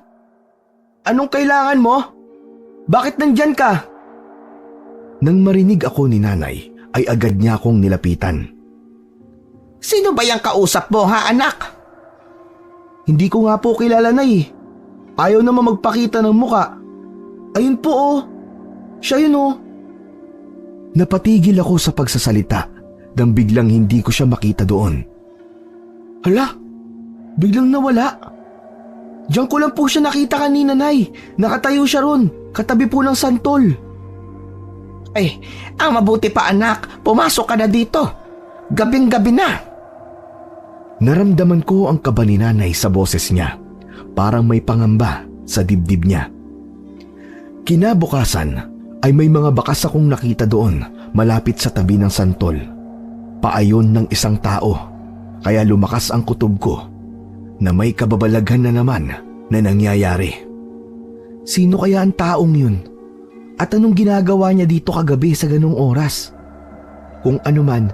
Anong kailangan mo? Bakit nandyan ka? Nang marinig ako ni nanay, ay agad niya akong nilapitan. Sino ba yung kausap mo ha anak? Hindi ko nga po kilala na eh. Ayaw naman magpakita ng muka. Ayun po oh. Siya yun oh. Napatigil ako sa pagsasalita nang biglang hindi ko siya makita doon. Hala, biglang nawala. Diyan ko lang po siya nakita kanina, Nay. Nakatayo siya ron, katabi po ng santol. Ang mabuti pa anak, pumasok ka na dito. Gabing-gabi na. Naramdaman ko ang kaba ni nanay sa boses niya. Parang may pangamba sa dibdib niya. Kinabukasan ay may mga bakas akong nakita doon malapit sa tabi ng santol. Paayon ng isang tao, kaya lumakas ang kutob ko na may kababalaghan na naman na nangyayari. Sino kaya ang taong yun? At anong ginagawa niya dito kagabi sa ganung oras? Kung ano man,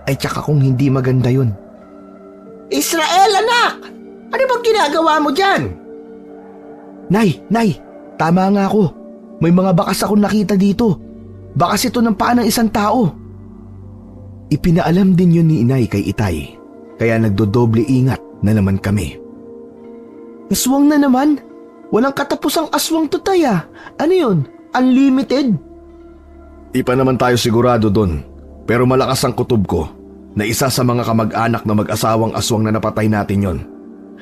ay tsaka kung hindi maganda yun. Israel anak! Ano bang ginagawa mo dyan? Nay, tama nga ako. May mga bakas akong nakita dito. Bakas ito ng paa ng isang tao. Ipinaalam din yun ni inay kay itay, kaya nagdodoble ingat na naman kami. Aswang na naman? Walang katapusang aswang to taya. Ano yun? Unlimited? Di pa naman tayo sigurado doon, pero malakas ang kutob ko na isa sa mga kamag-anak na mag-asawang aswang na napatay natin yon.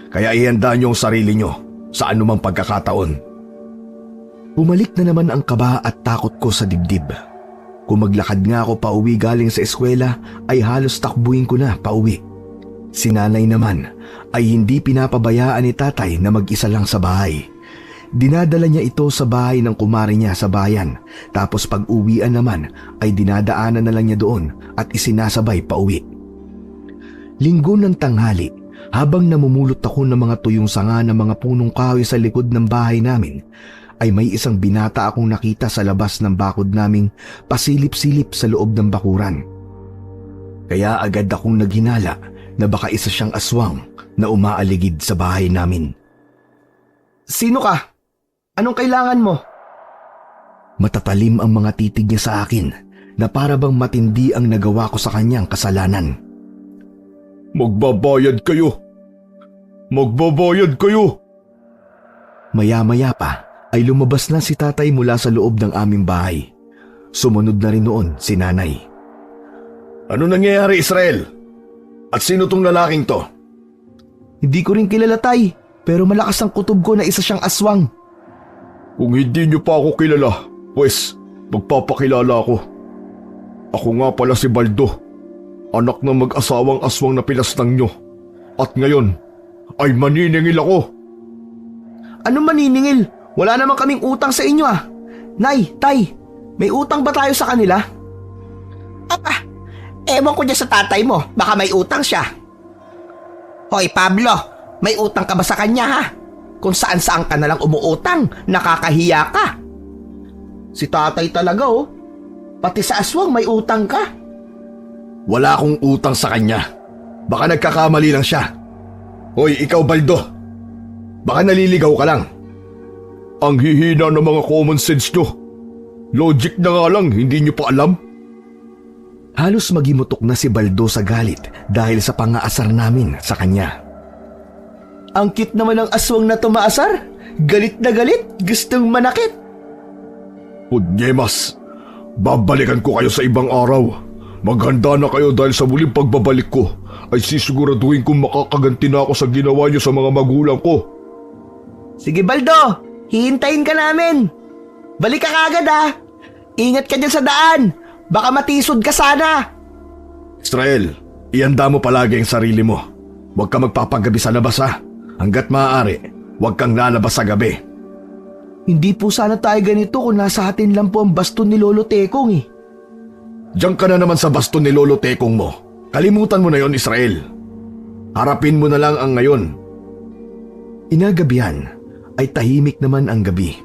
Kaya ihanda niyo ang sarili niyo sa anumang pagkakataon. Bumalik na naman ang kaba at takot ko sa dibdib. Kung maglakad nga ako pauwi galing sa eskwela ay halos takbuhin ko na pauwi. Si nanay naman ay hindi pinapabayaan ni tatay na mag-isa lang sa bahay. Dinadala niya ito sa bahay ng kumari niya sa bayan, tapos pag uwian naman ay dinadaanan na lang niya doon at isinasabay pauwi. Linggo ng tanghali, habang namumulot ako ng mga tuyong sanga ng mga punong kahoy sa likod ng bahay namin, ay may isang binata akong nakita sa labas ng bakod naming pasilip-silip sa loob ng bakuran. Kaya agad akong naghinala na baka isa siyang aswang na umaaligid sa bahay namin. Sino ka? Anong kailangan mo? Matatalim ang mga titig niya sa akin na para bang matindi ang nagawa ko sa kanyang kasalanan. Magbabayad kayo! Magbabayad kayo! Maya-maya pa ay lumabas na si tatay mula sa loob ng aming bahay. Sumunod na rin noon si nanay. Ano nangyayari, Israel? At sino tong lalaking to? Hindi ko rin kilala tay, pero malakas ang kutob ko na isa siyang aswang. Kung hindi niyo pa ako kilala, pues magpapakilala ako. Ako nga pala si Baldo, anak ng mag-asawang aswang na pinaslang nyo. At ngayon ay maniningil ako. Ano maniningil? Wala naman kaming utang sa inyo Nay, tay, may utang ba tayo sa kanila? Ewan ko dyan sa tatay mo, baka may utang siya. Hoy Pablo, may utang ka ba sa kanya ha? Kung saan-saan ka nalang umuutang, nakakahiya ka. Si tatay talaga oh. Pati sa aswang may utang ka. Wala akong utang sa kanya. Baka nagkakamali lang siya. Hoy, ikaw Baldo. Baka naliligaw ka lang. Ang hihina ng mga common sense nyo. Logic na nga lang, hindi nyo pa alam. Halos magimutok na si Baldo sa galit dahil sa pangaasar namin sa kanya. Ang cute naman ng aswang na tumaasar. Galit na galit, gustong manakit. Udyemas, babalikan ko kayo sa ibang araw. Maghanda na kayo dahil sa muling pagbabalik ko ay sisiguraduhin kong makakaganti na ako sa ginawa nyo sa mga magulang ko. Sige Baldo, hihintayin ka namin. Balik ka kagad ha. Ingat ka dyan sa daan. Baka matisod ka sana. Israel, ihanda mo palagi ang sarili mo. Huwag ka magpapagabi sa labas ha. Hanggat maaari, huwag kang lalabas sa gabi. Hindi po sana tayo ganito kung nasa atin lang po ang baston ni Lolo Tekong eh. Diyan ka na naman sa baston ni Lolo Tekong mo. Kalimutan mo na yon, Israel. Harapin mo na lang ang ngayon. Inagabihan ay tahimik naman ang gabi.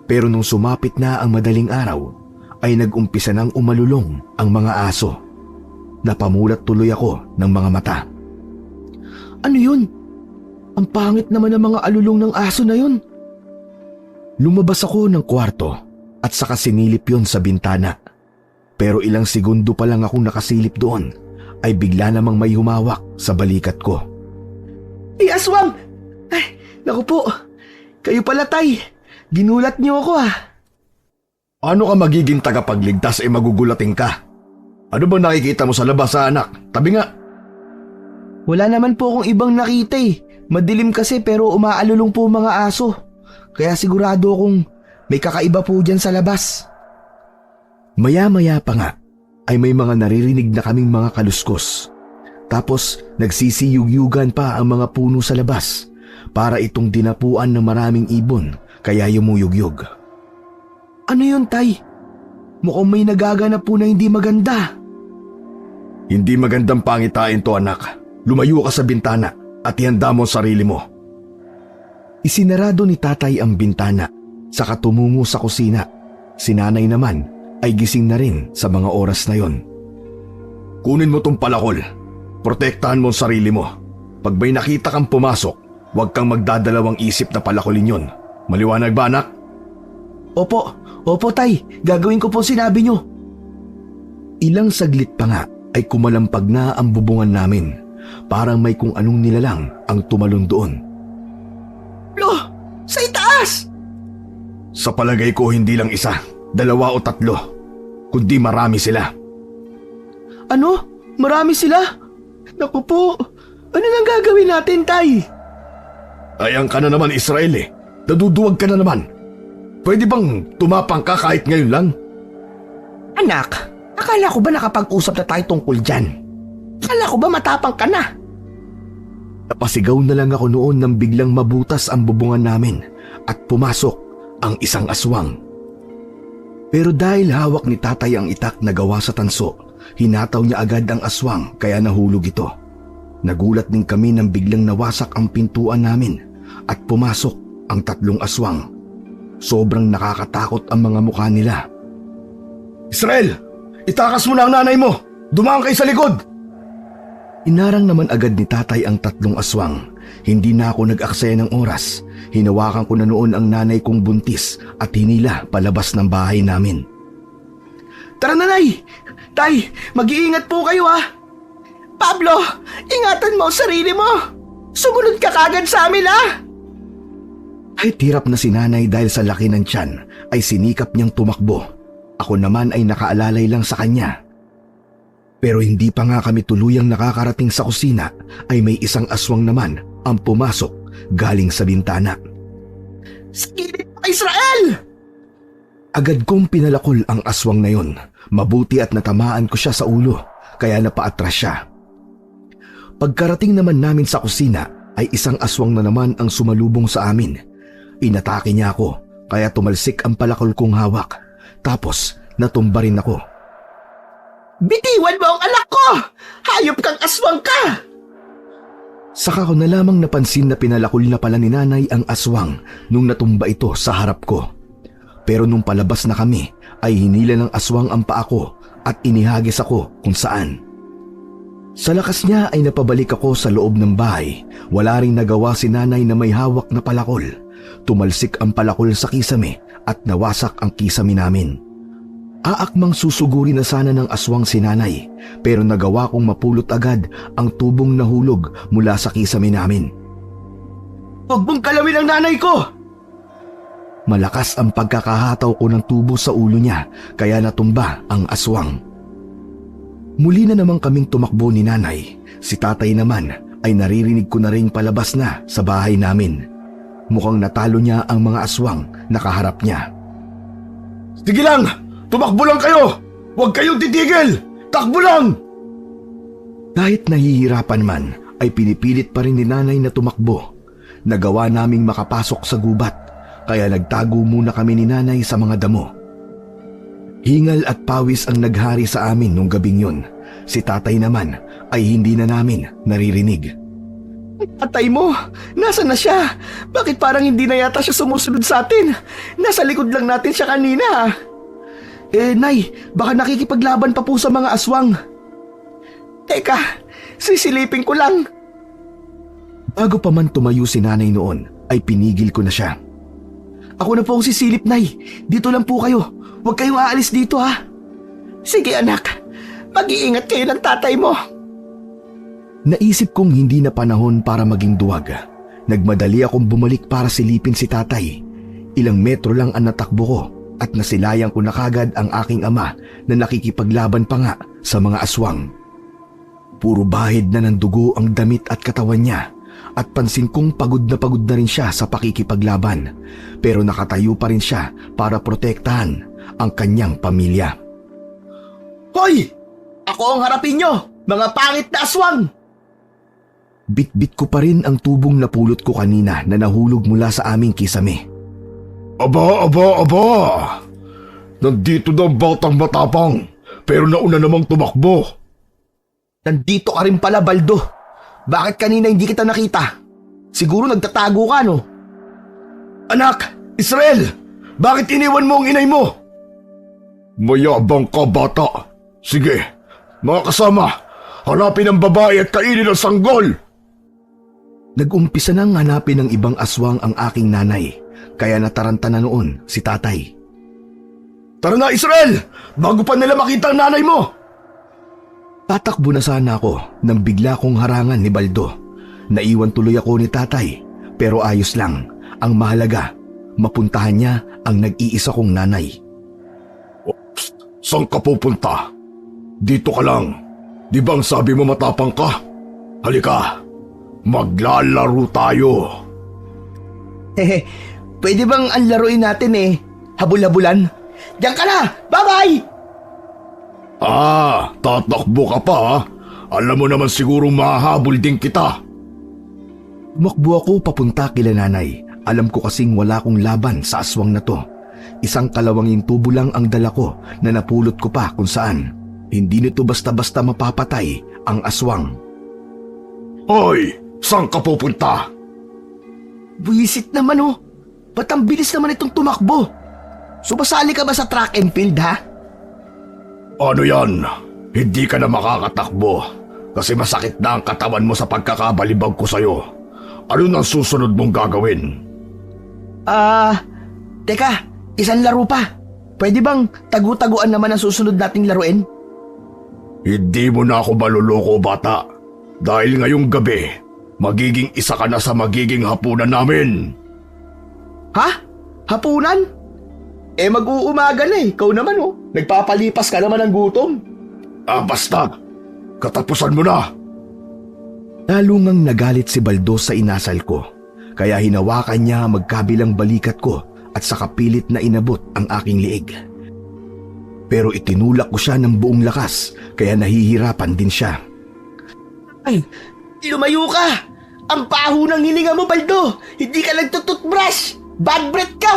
Pero nung sumapit na ang madaling araw, ay nag-umpisa nang umalulong ang mga aso. Napamulat tuloy ako ng mga mata. Ano yun? Ang pangit naman ng mga alulong ng aso na yun. Lumabas ako ng kwarto at saka sinilip yon sa bintana. Pero ilang segundo pa lang akong nakasilip doon ay bigla namang may humawak sa balikat ko. Ay, aswang! Ay, naku po. Kayo pala, tay. Ginulat niyo ako ah. Ano ka magiging tagapagligtas e magugulating ka? Ano ba nakikita mo sa labas sa anak? Tabi nga. Wala naman po akong ibang nakita eh. Madilim kasi pero umaalulong po mga aso. Kaya sigurado akong may kakaiba po dyan sa labas. Maya-maya pa nga ay may mga naririnig na kaming mga kaluskos. Tapos nagsisiyug-yugan pa ang mga puno sa labas para itong dinapuan ng maraming ibon kaya yumuyug-yug. Ano yun, tay? Mukhang may nagaganap po na hindi maganda. Hindi magandang pangitain to, anak. Lumayo ka sa bintana at ihanda mo ang sarili mo. Isinarado ni tatay ang bintana saka tumungo sa kusina. Si nanay naman ay gising na rin sa mga oras na yon. Kunin mo tong palakol. Protektahan mo ang sarili mo. Pag may nakita kang pumasok, huwag kang magdadalawang isip na palakolin yon. Maliwanag ba, anak? Opo tay. Gagawin ko po sinabi nyo. Ilang saglit pa nga ay kumalampag na ang bubungan namin. Parang may kung anong nilalang ang tumalon doon. Lo! Sa itaas! Sa palagay ko hindi lang isa, 2 o 3, kundi marami sila. Ano? Marami sila? Naku po, ano nang gagawin natin, tay? Ayan ka na naman, Israel eh. Naduduwag ka na naman. Pwede bang tumapang ka kahit ngayon lang? Anak, akala ko ba nakapag-usap na tayo tungkol dyan? Akala ko ba matapang ka na? Napasigaw na lang ako noon nang biglang mabutas ang bubungan namin at pumasok ang isang aswang. Pero dahil hawak ni tatay ang itak na gawa sa tanso, hinataw niya agad ang aswang kaya nahulog ito. Nagulat din kami nang biglang nawasak ang pintuan namin at pumasok ang 3 aswang. Sobrang nakakatakot ang mga mukha nila. Israel! Itakas mo na ang nanay mo! Dumaan kayo sa likod! Inarang naman agad ni tatay ang 3 aswang. Hindi na ako nag-aksaya ng oras. Hinawakan ko na noon ang nanay kong buntis at hinila palabas ng bahay namin. Tara na, nay! Tay, mag-iingat po kayo ha! Pablo, ingatan mo ang sarili mo! Sumunod ka kagad sa amin ha! Ay tirap na si nanay dahil sa laki ng tiyan ay sinikap niyang tumakbo. Ako naman ay nakaalalay lang sa kanya. Pero hindi pa nga kami tuluyang nakakarating sa kusina ay may isang aswang naman ang pumasok galing sa bintana. Sakilin mo, Israel! Agad kong pinalakol ang aswang na yon. Mabuti at natamaan ko siya sa ulo kaya napaatras siya. Pagkarating naman namin sa kusina ay isang aswang na naman ang sumalubong sa amin. Inatake niya ako kaya tumalsik ang palakol kong hawak. Tapos natumba rin ako. Bitiwan mo ang anak ko! Hayop kang aswang ka! Saka ko na lamang napansin na pinalakol na pala ni nanay ang aswang nung natumba ito sa harap ko. Pero nung palabas na kami ay hinila ng aswang ang paa ko at inihagis ako kung saan. Sa lakas niya ay napabalik ako sa loob ng bahay. Wala ring nagawa si nanay na may hawak na palakol. Tumalsik ang palakol sa kisame at nawasak ang kisame namin. Aakmang susuguri na sana ng aswang si nanay, pero nagawa kong mapulot agad ang tubong nahulog mula sa kisame namin. Huwag mong kalawin ang nanay ko! Malakas ang pagkakahataw ko ng tubo sa ulo niya, kaya natumba ang aswang. Muli na naman kaming tumakbo ni nanay. Si tatay naman ay naririnig ko na ring palabas na sa bahay namin. Mukhang natalo niya ang mga aswang na kaharap niya. Sige lang! Tumakbo lang kayo! Huwag kayong titigil! Takbo lang! Kahit nahihirapan man, ay pinipilit pa rin ni nanay na tumakbo. Nagawa naming makapasok sa gubat, kaya nagtago muna kami ni nanay sa mga damo. Hingal at pawis ang naghari sa amin nung gabing yun. Si tatay naman ay hindi na namin naririnig. Tatay mo, nasaan na siya? Bakit parang hindi na yata siya sumusunod sa atin? Nasa likod lang natin siya kanina. Nay, baka nakikipaglaban pa po sa mga aswang. Teka, sisilipin ko lang. Bago pa man tumayo si nanay noon, ay pinigil ko na siya. Ako na po ang sisilip, Nay. Dito lang po kayo. Huwag kayong aalis dito, ha? Sige, anak. Mag-iingat kayo ng tatay mo. Naisip kong hindi na panahon para maging duwag. Nagmadali akong bumalik para silipin si tatay. Ilang metro lang ang natakbo ko at nasilayang ko na kagad ang aking ama na nakikipaglaban pa nga sa mga aswang. Puro bahid na ng dugo ang damit at katawan niya at pansin kong pagod na rin siya sa pakikipaglaban, pero nakatayo pa rin siya para protektahan ang kanyang pamilya. Hoy! Ako ang harapin nyo, mga pangit na aswang! Bit-bit ko pa rin ang tubong napulot ko kanina na nahulog mula sa aming kisame. Aba! Nandito na ang batang matapang, pero nauna namang tumakbo. Nandito ka rin pala, Baldo. Bakit kanina hindi kita nakita? Siguro nagtatago ka, no? Anak! Israel! Bakit iniwan mo ang inay mo? Mayabang ka, bata. Sige, mga kasama, hanapin ang babae at kainin ang sanggol. Nag-umpisa nang hanapin ng ibang aswang ang aking nanay, kaya nataranta na noon si tatay. Tara na, Israel! Bago pa nila makita ang nanay mo! Tatakbo na sana ako nang bigla kong harangan ni Baldo. Naiwan tuloy ako ni tatay, pero ayos lang. Ang mahalaga, mapuntahan niya ang nag-iisa kong nanay. Saan ka pupunta? Dito ka lang. Di ba ang sabi mo matapang ka? Halika, maglalaro tayo. Hehe, pwede bang ang laruin natin habul-habulan? Diyan ka na! Bye-bye! Tatakbo ka pa ha? Alam mo naman siguro mahahabol din kita. Tumakbo ako papunta kila nanay. Alam ko kasing wala kong laban sa aswang na to. Isang kalawanging tubo lang ang dala ko na napulot ko pa kung saan. Hindi nito basta-basta mapapatay ang aswang. Hoy! Saan ka pupunta? Buwisit naman Ba't ang bilis naman itong tumakbo? Sumasali ka ba sa track and field, ha? Ano yan? Hindi ka na makakatakbo kasi masakit na ang katawan mo sa pagkakabalibag ko sa'yo. Ano nang susunod mong gagawin? Teka, isang laro pa. Pwede bang tagu-taguan naman ang susunod nating laruin? Hindi mo na ako maluloko, bata. Dahil ngayong gabi, magiging isa ka na sa magiging hapunan namin. Ha? Hapunan? Mag-uumaga na Ikaw naman Nagpapalipas ka naman ng gutom. Basta. Katapusan mo na. Lalo ngang nagalit si Baldo sa inasal ko. Kaya hinawakan niya magkabilang balikat ko at saka pilit na inabot ang aking liig. Pero itinulak ko siya ng buong lakas kaya nahihirapan din siya. Ay, lumayo ka! Ang baho ng hininga mo, Baldo! Hindi ka nagtututbrush! Bad breath ka!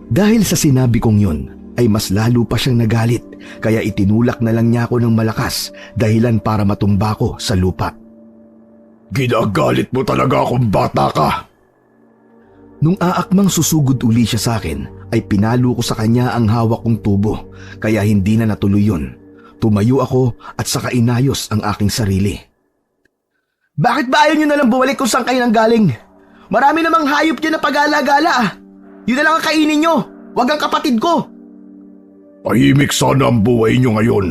Dahil sa sinabi kong yun, ay mas lalo pa siyang nagalit kaya itinulak na lang niya ako ng malakas dahilan para matumba ko sa lupa. Ginagalit mo talaga akong bata ka. Nung aakmang susugod uli siya sa akin, ay pinalo ko sa kanya ang hawak kong tubo kaya hindi na natuloy yun. Tumayo ako at saka inayos ang aking sarili. Bakit ba ayaw nyo na lang bumalik kung saan kayo nang galing? Marami namang hayop dyan na pag-alagala ah. Yun na lang ang kainin nyo, wag ang kapatid ko. Tahimik sana ang buhay nyo ngayon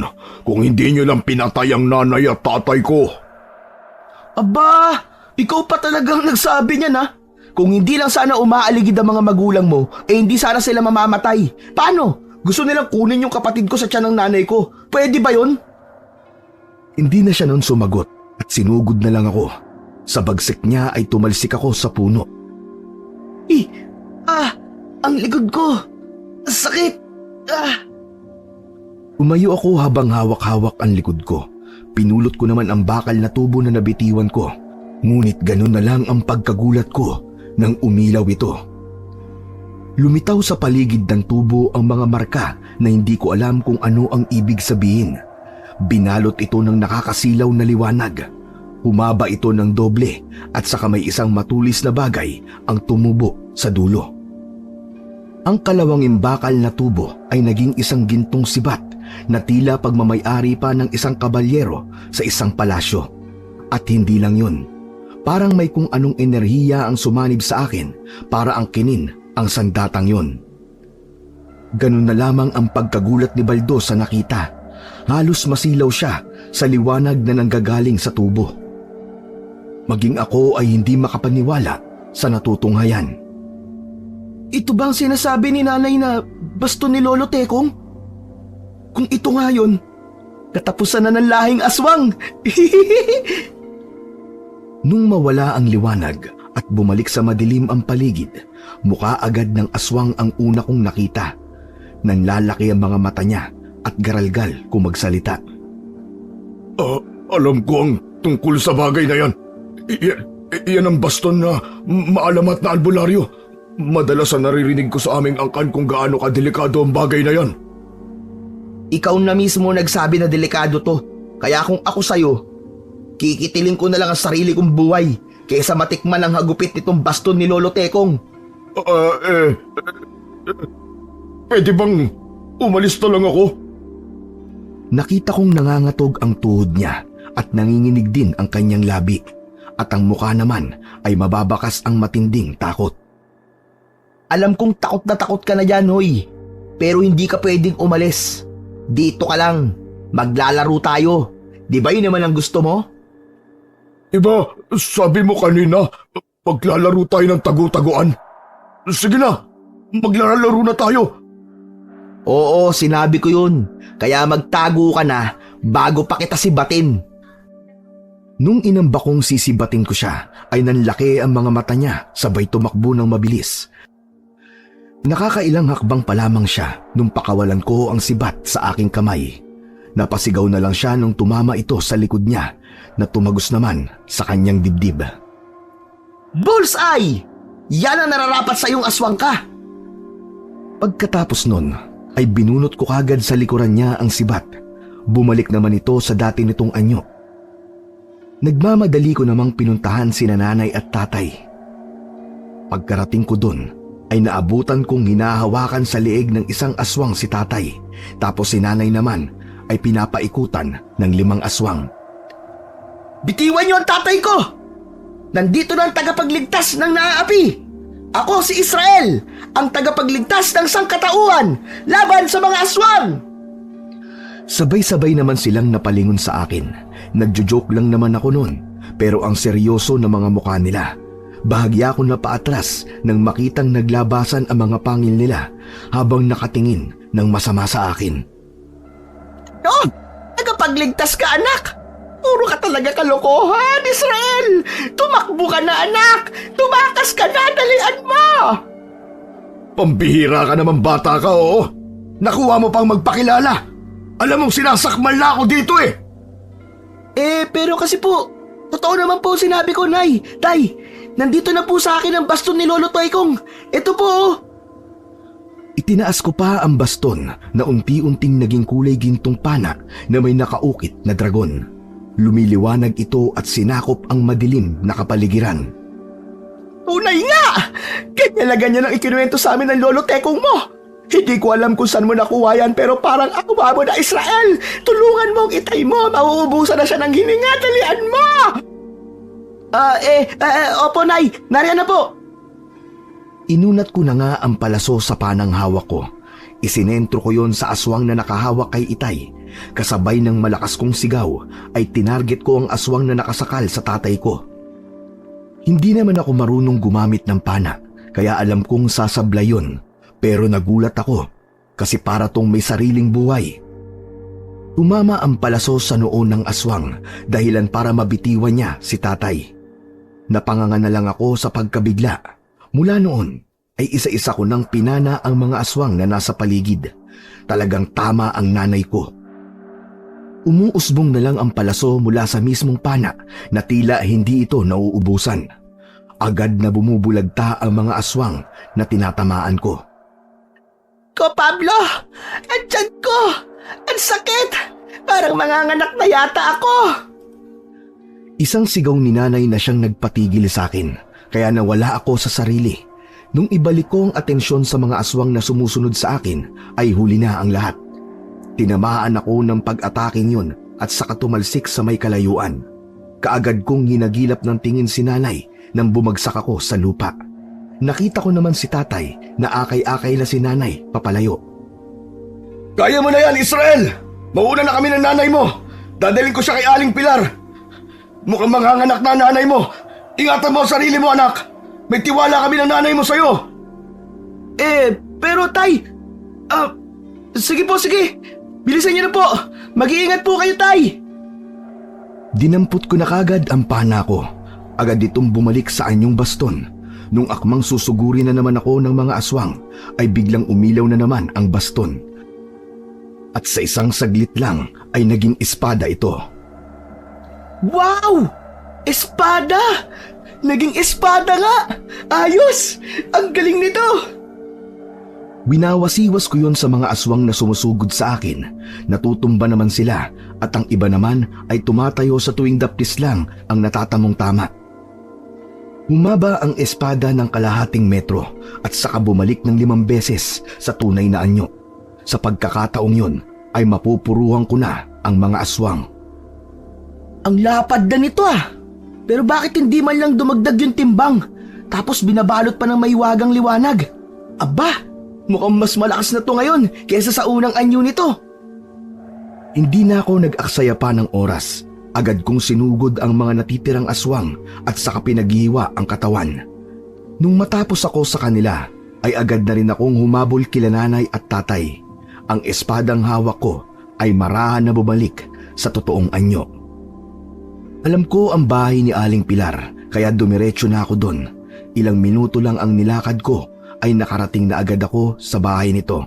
kung hindi nyo lang pinatay ang nanay at tatay ko. Aba, ikaw pa talagang nagsabi niyan ha? Kung hindi lang sana umaaligid ang mga magulang mo, hindi sana sila mamamatay. Paano? Gusto nilang kunin yung kapatid ko sa tiyan ng nanay ko. Pwede ba yun? Hindi na siya noon sumagot at sinugod na lang ako. Sa bagsik niya ay tumalsik ako sa puno. Ang likod ko. Sakit. Umayo ako habang hawak-hawak ang likod ko. Pinulot ko naman ang bakal na tubo na nabitiwan ko. Ngunit ganun na lang ang pagkagulat ko nang umilaw ito. Lumitaw sa paligid ng tubo ang mga marka na hindi ko alam kung ano ang ibig sabihin. Binalot ito ng nakakasilaw na liwanag. Humaba ito ng doble at saka may isang matulis na bagay ang tumubo sa dulo. Ang kalawanging bakal na tubo ay naging isang gintong sibat na tila pagmamay-ari pa ng isang kabalyero sa isang palasyo. At hindi lang yun. Parang may kung anong enerhiya ang sumanib sa akin para angkinin ang sandatang yun. Ganun na lamang ang pagkagulat ni Baldo sa nakita. Halos masilaw siya sa liwanag na nanggagaling sa tubo. Maging ako ay hindi makapaniwala sa natutunghayan. Ito bang sinasabi ni nanay na baston ni Lolo Tekong? Kung ito nga yun, katapusan na ng lahing aswang. Nung mawala ang liwanag at bumalik sa madilim ang paligid, mukha agad ng aswang ang una kong nakita. Nanlalaki ang mga mata niya at garalgal kung magsalita. Alam ko ang tungkol sa bagay na yan. Yan ang baston na maalamat na albularyo. Madalas na naririnig ko sa aming angkan kung gaano kadelikado ang bagay na yan. Ikaw na mismo nagsabi na delikado to. Kaya kung ako sa'yo, kikitilin ko na lang ang sarili kong buhay kaysa matikman ang hagupit nitong baston ni Lolo Tekong. Pwede bang umalis na lang ako? Nakita kong nangangatog ang tuhod niya at nanginginig din ang kanyang labi at ang mukha naman ay mababakas ang matinding takot. Alam kong takot na takot ka na dyan, hoy. Pero hindi ka pwedeng umalis. Dito ka lang. Maglalaro tayo. Di ba yun naman ang gusto mo? Iba, sabi mo kanina, maglalaro tayo ng tagu-taguan. Sige na, maglalaro na tayo. Oo, sinabi ko yun. Kaya magtago ka na bago pa kita sibatin. Nung inamba kong sisibatin ko siya, ay nanlaki ang mga mata niya sabay tumakbo ng mabilis. Nakakailang hakbang pa lamang siya nung pakawalan ko ang sibat sa aking kamay. Napasigaw na lang siya nung tumama ito sa likod niya na tumagos naman sa kanyang dibdib. Bullseye! Yan ang nararapat sa iyong aswang ka! Pagkatapos nun, ay binunot ko kagad sa likuran niya ang sibat. Bumalik naman ito sa dati nitong anyo. Nagmamadali ko namang pinuntahan sina nanay at tatay. Pagkarating ko dun, ay naabutan kong hinahawakan sa leeg ng isang aswang si tatay. Tapos si nanay naman ay pinapaikutan ng 5 aswang. Bitiwan niyo ang tatay ko! Nandito na ang tagapagligtas ng naaapi! Ako si Israel, ang tagapagligtas ng sangkatauhan laban sa mga aswang! Sabay-sabay naman silang napalingon sa akin. Nagjo-joke lang naman ako noon, pero ang seryoso na mga mukha nila. Bahagya ako na paatras nang makitang naglabasan ang mga pangil nila habang nakatingin ng masama sa akin. Oh, tagapagligtas ka anak! Puro ka talaga kalokohan, Israel! Tumakbo ka na anak! Tumakas ka na, dalian mo! Pambihira ka naman bata ka, oo. Nakuha mo pang magpakilala. Alam mong sinasakmal na ako dito eh. Pero kasi po, totoo naman po sinabi ko, Nay. Tay, nandito na po sa akin ang baston ni Lolo Toykong. Ito po, oh. Itinaas ko pa ang baston na unti-unting naging kulay gintong pana na may nakaukit na dragon. Lumiliwanag ito at sinakop ang madilim na kapaligiran. Tunay nga! Ganyan na ganyan ang ikinuwento sa amin ng lolo tekong mo. Hindi ko alam kung saan mo nakuha yan pero parang akwa mo na Israel. Tulungan mo ang itay mo. Mauubusan na siya ng hininga. Dalian mo! Opo, Nay. Nariyan na po. Inunat ko na nga ang palaso sa panang hawak ko. Isinentro ko yon sa aswang na nakahawak kay Itay. Kasabay ng malakas kong sigaw ay tinarget ko ang aswang na nakasakal sa tatay ko. Hindi naman ako marunong gumamit ng pana, kaya alam kong sasablay yun. Pero nagulat ako kasi para tong may sariling buhay. Tumama ang palaso sa noo ng aswang dahilan para mabitiwan niya si tatay. Napanganga na lang ako sa pagkabigla. Mula noon ay isa-isa ko nang pinana ang mga aswang na nasa paligid. Talagang tama ang nanay ko. Umuusbong na lang ang palaso mula sa mismong pana na tila hindi ito nauubusan. Agad na bumubulagta ang mga aswang na tinatamaan ko. Ko, Pablo! Ang tiyan ko! Ang sakit! Parang manganganak na yata ako! Isang sigaw ni nanay na siyang nagpatigil sa akin, kaya nawala ako sa sarili. Nung ibalik ko ang atensyon sa mga aswang na sumusunod sa akin, ay huli na ang lahat. Tinamaan ako ng pag-ataking yun at saka tumalsik sa may kalayuan. Kaagad kong ginagilap ng tingin si nanay nang bumagsak ako sa lupa. Nakita ko naman si tatay na akay-akay na si nanay papalayo. Kaya mo na yan, Israel! Mauna na kami ng nanay mo! Dadalhin ko siya kay Aling Pilar! Mukhang manganganak na nanay mo! Ingatan mo ang sarili mo, anak! May tiwala kami ng nanay mo sa'yo! Pero Tay... sige po, sige! Bilisan niyo na po! Mag-iingat po kayo, Tay! Dinampot ko na kagad ang pana ko. Agad itong bumalik sa anyong baston. Nung akmang susuguri na naman ako ng mga aswang, ay biglang umilaw na naman ang baston. At sa isang saglit lang ay naging espada ito. Wow! Espada! Naging espada nga! Ayos! Ang galing nito! Winawasiwas ko yon sa mga aswang na sumusugod sa akin. Natutumba naman sila at ang iba naman ay tumatayo sa tuwing daptis lang ang natatamong tama. Humaba ang espada ng kalahating metro at saka bumalik ng 5 beses sa tunay na anyo. Sa pagkakataong yun ay mapupuruhan ko na ang mga aswang. Ang lapad na nito ah! Pero bakit hindi man lang dumagdag yung timbang? Tapos binabalot pa ng maiwagang liwanag? Aba! Mukhang mas malakas na to ngayon kaysa sa unang anyo nito. Hindi na ako nag-aksaya pa ng oras. Agad kong sinugod ang mga natitirang aswang at saka pinaghiwa ang katawan. Nung matapos ako sa kanila, ay agad na rin akong humabol kila nanay at tatay. Ang espadang hawak ko ay marahan na bumalik sa totoong anyo. Alam ko ang bahay ni Aling Pilar, kaya dumiretso na ako doon. Ilang minuto lang ang nilakad ko ay nakarating na agad ako sa bahay nito.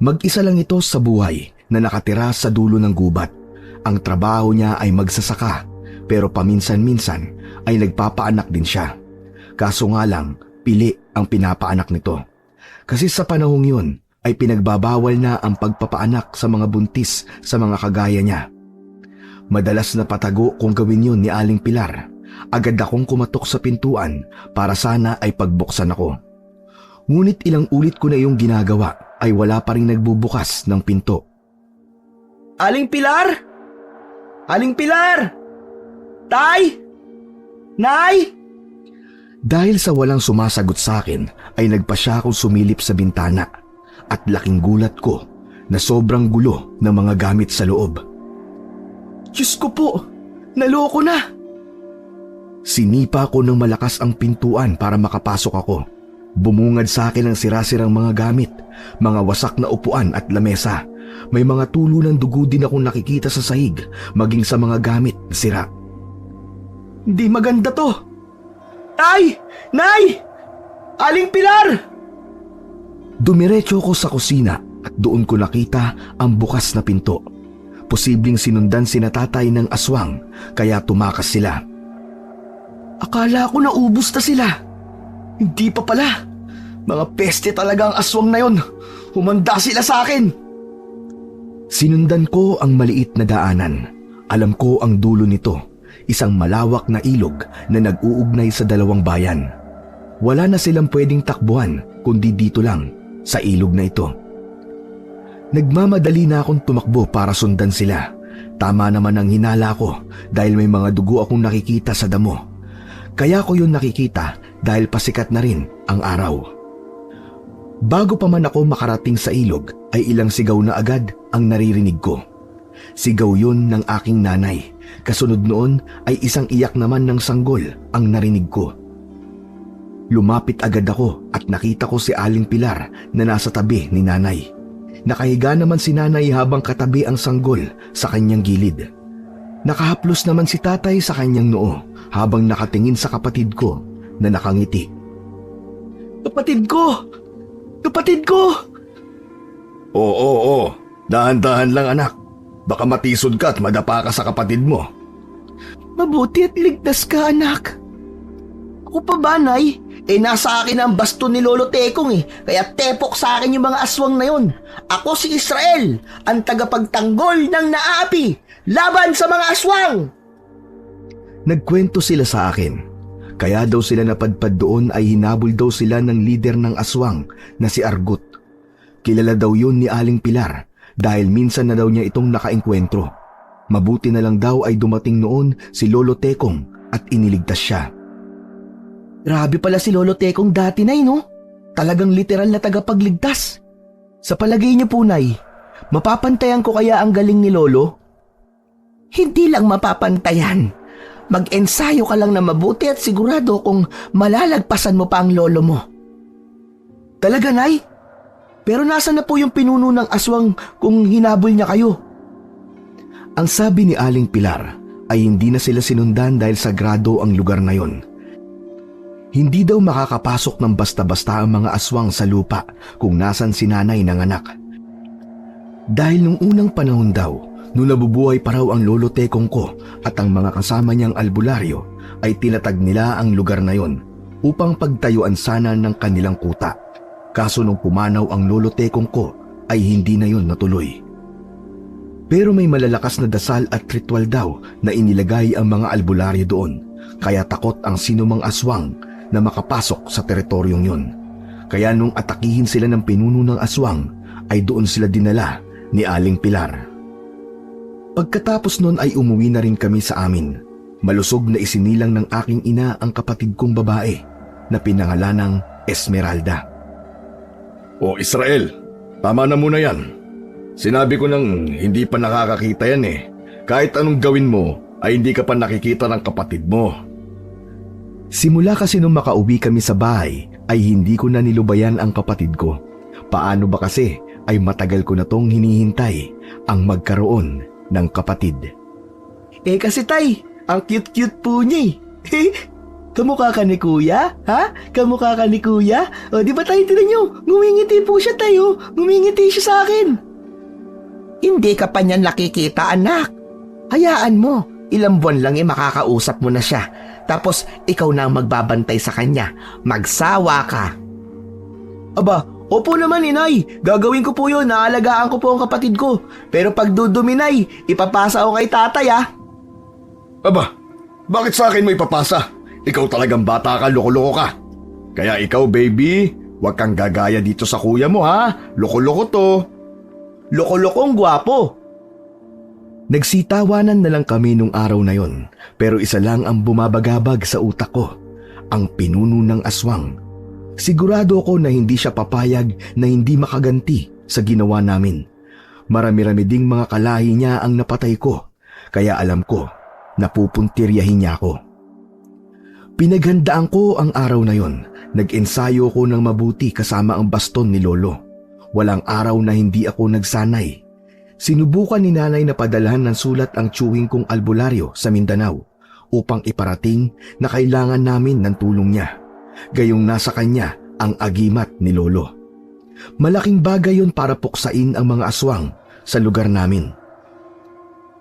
Mag-isa lang ito sa buhay na nakatira sa dulo ng gubat. Ang trabaho niya ay magsasaka, pero paminsan-minsan ay nagpapaanak din siya. Kaso nga lang, pili ang pinapaanak nito. Kasi sa panahong yun ay pinagbabawal na ang pagpapaanak sa mga buntis sa mga kagaya niya. Madalas na patago kung gawin yun ni Aling Pilar. Agad akong kumatok sa pintuan para sana ay pagbuksan ako. Ngunit ilang ulit ko na yung ginagawa ay wala pa rin nagbubukas ng pinto. Aling Pilar! Aling Pilar! Tay! Nay! Dahil sa walang sumasagot sa akin ay nagpasya akong sumilip sa bintana at laking gulat ko na sobrang gulo ng mga gamit sa loob. Diyos ko po! Naloko na! Sinipa ko ng malakas ang pintuan para makapasok ako. Bumungad sa akin ang sirasirang mga gamit, mga wasak na upuan at lamesa. May mga tulo ng dugo din akong nakikita sa sahig, maging sa mga gamit na sira. Hindi maganda to! Tay! Nay! Aling Pilar! Dumiretso ko sa kusina at doon ko nakita ang bukas na pinto. Posibleng sinundan sina tatay ng aswang, kaya tumakas sila. Akala ko naubos na sila. Hindi pa pala. Mga peste talaga ang aswang na yon. Humanda sila sa akin. Sinundan ko ang maliit na daanan. Alam ko ang dulo nito, isang malawak na ilog na nag-uugnay sa dalawang bayan. Wala na silang pwedeng takbuhan kundi dito lang, sa ilog na ito. Nagmamadali na akong tumakbo para sundan sila. Tama naman ang hinala ko dahil may mga dugo akong nakikita sa damo. Kaya ko yun nakikita dahil pasikat na rin ang araw. Bago pa man ako makarating sa ilog ay ilang sigaw na agad ang naririnig ko. Sigaw yun ng aking nanay. Kasunod noon ay isang iyak naman ng sanggol ang narinig ko. Lumapit agad ako at nakita ko si Aling Pilar na nasa tabi ni nanay. Nakahiga naman si nanay habang katabi ang sanggol sa kanyang gilid. Nakahaplos naman si tatay sa kanyang noo habang nakatingin sa kapatid ko na nakangiti. Kapatid ko! Kapatid ko! Oo. Dahan-dahan lang anak. Baka matisod ka at madapa ka sa kapatid mo. Mabuti at ligtas ka, anak. Ako pa ba, Nay? Nasa akin ang baston ni Lolo Tekong kaya tepok sa akin yung mga aswang na yon. Ako si Israel, ang tagapagtanggol ng naapi, laban sa mga aswang! Nagkwento sila sa akin. Kaya daw sila napadpad doon ay hinabol daw sila ng lider ng aswang na si Argut. Kilala daw yun ni Aling Pilar dahil minsan na daw niya itong nakaengkwentro. Mabuti na lang daw ay dumating noon si Lolo Tekong at iniligtas siya. Grabe pala si Lolo Tekong dati, Nay, no? Talagang literal na tagapagligtas. Sa palagay niyo po, Nay, mapapantayan ko kaya ang galing ni Lolo? Hindi lang mapapantayan. Mag-ensayo ka lang na mabuti at sigurado kung malalagpasan mo pa ang lolo mo. Talaga, Nay? Pero nasa na po yung pinuno ng aswang kung hinabol niya kayo? Ang sabi ni Aling Pilar ay hindi na sila sinundan dahil sagrado ang lugar na yon. Hindi daw makakapasok ng basta-basta ang mga aswang sa lupa kung nasan si nanay ng anak. Dahil nung unang panahon daw, nung nabubuhay pa raw ang Lolo Tekong ko at ang mga kasama niyang albularyo, ay tinatag nila ang lugar na yon upang pagtayuan sana ng kanilang kuta. Kaso nung pumanaw ang Lolo Tekong ko ay hindi na yon natuloy. Pero may malalakas na dasal at ritual daw na inilagay ang mga albularyo doon, kaya takot ang sinumang aswang na makapasok sa teritoryong yon. Kaya nung atakihin sila ng pinuno ng aswang, ay doon sila dinala ni Aling Pilar. Pagkatapos nun ay umuwi na rin kami sa amin. Malusog na isinilang ng aking ina ang kapatid kong babae na pinangalanang Esmeralda. O Israel, tama na muna yan. Sinabi ko nang hindi pa nakakakita yan Kahit anong gawin mo ay hindi ka pa nakikita ng kapatid mo. Simula kasi nung makauwi kami sa bahay ay hindi ko na nilubayan ang kapatid ko. Paano ba kasi ay matagal ko na tong hinihintay ang magkaroon ng kapatid. Kasi Tay, ang cute-cute po niya Kamukha ka ni Kuya? Ha? Kamukha ka ni Kuya? O di ba tayo tinan nyo? Ngumingiti po siya tayo. Ngumingiti siya sa akin. Hindi ka pa niyan nakikita, anak. Hayaan mo. Ilang buwan lang makakausap mo na siya. Tapos ikaw na ang magbabantay sa kanya. Magsawa ka. Aba, opo naman, Inay. Gagawin ko po yun. Naalagaan ko po ang kapatid ko. Pero pag dudumi, Nay, ipapasa ko kay tatay, Aba, bakit sa akin mo ipapasa? Ikaw talagang bata ka, loko-loko ka. Kaya ikaw, baby, huwag kang gagaya dito sa kuya mo, ha? Loko-loko to. Loko-lokong gwapo. Nagsitawanan na lang kami nung araw na yon, pero isa lang ang bumabagabag sa utak ko, ang pinuno ng aswang. Sigurado ako na hindi siya papayag na hindi makaganti sa ginawa namin. Marami-rami ding mga kalahi niya ang napatay ko, kaya alam ko na pupuntiryahin niya ako. Pinaghandaan ko ang araw na yon. Nag-ensayo ko ng mabuti kasama ang baston ni Lolo. Walang araw na hindi ako nagsanay. Sinubukan ni nanay na padalhan ng sulat ang tiyuhin kong albularyo sa Mindanao upang iparating na kailangan namin ng tulong niya. Gayong nasa kanya ang agimat ni Lolo. Malaking bagay yon para puksain ang mga aswang sa lugar namin.